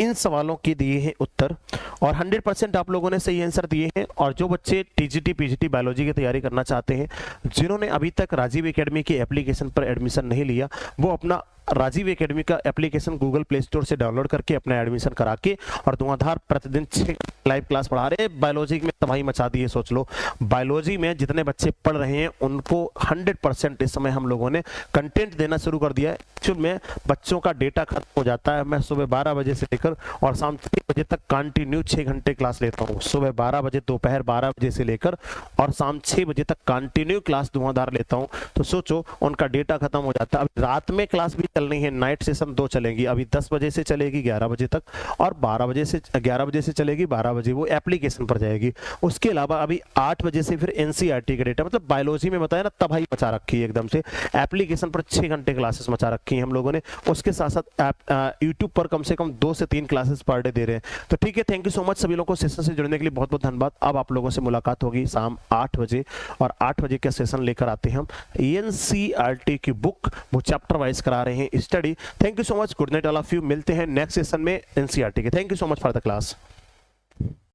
Speaker 1: इन सवालों के दिए हैं उत्तर, और 100% आप लोगों ने सही आंसर दिए हैं। और जो बच्चे टीजीटी पीजीटी बायोलॉजी की तैयारी करना चाहते हैं, जिन्होंने अभी तक राजीव एकेडमी की एप्लीकेशन पर एडमिशन नहीं लिया, वो अपना राजीव एकेडमी का एप्लीकेशन गूगल प्ले स्टोर से डाउनलोड करके अपना एडमिशन करा के, और धुआंधार प्रतिदिन 6 लाइव क्लास पढ़ा रहे हैं। बायोलॉजी में तबाही मचा दी है, सोच लो। बायोलॉजी में जितने बच्चे पढ़ रहे हैं उनको 100% इस समय हम लोगों ने कंटेंट देना शुरू कर दिया है। एक्चुअल में बच्चों का डेटा खत्म हो जाता है। मैं सुबह 12 बजे से लेकर और शाम 3 बजे तक कंटिन्यू 6 घंटे क्लास लेता हूँ। सुबह 12 बजे, दोपहर 12 बजे से लेकर और शाम 6 बजे तक कंटिन्यू क्लास धुआंधार लेता हूँ। तो सोचो उनका डेटा खत्म हो जाता है। अब रात में क्लास भी चलनी है, नाइट सेशन 2 चलेंगी, अभी 10 बजे से चलेगी 11 बजे तक, और 11 बजे से चलेगी 12 बजे, वो एप्लीकेशन पर जाएगी। उसके अलावा अभी 8 बजे से फिर एनसीईआरटी का डेटा, मतलब बायोलॉजी में बताया ना तबाही मचा रखी है एकदम से, एप्लीकेशन पर 6 घंटे क्लासेस मचा रखी हैं हम लोगों ने। उसके साथ साथ यूट्यूब पर कम से कम 2 से 3 क्लासेस पर डे दे रहे हैं। तो ठीक है, थैंक यू सो मच सभी लोगों को सेशन से जुड़ने के लिए, बहुत बहुत धन्यवाद। अब आप लोगों से मुलाकात होगी शाम 8 बजे, और 8 बजे का सेशन लेकर आते हैं हम एनसीईआरटी की बुक, वो चैप्टर वाइज करा रहे हैं study. Thank you so much, good night all of you, मिलते हैं नेक्स्ट सेशन में एनसीईआरटी के। Thank you so much for the class.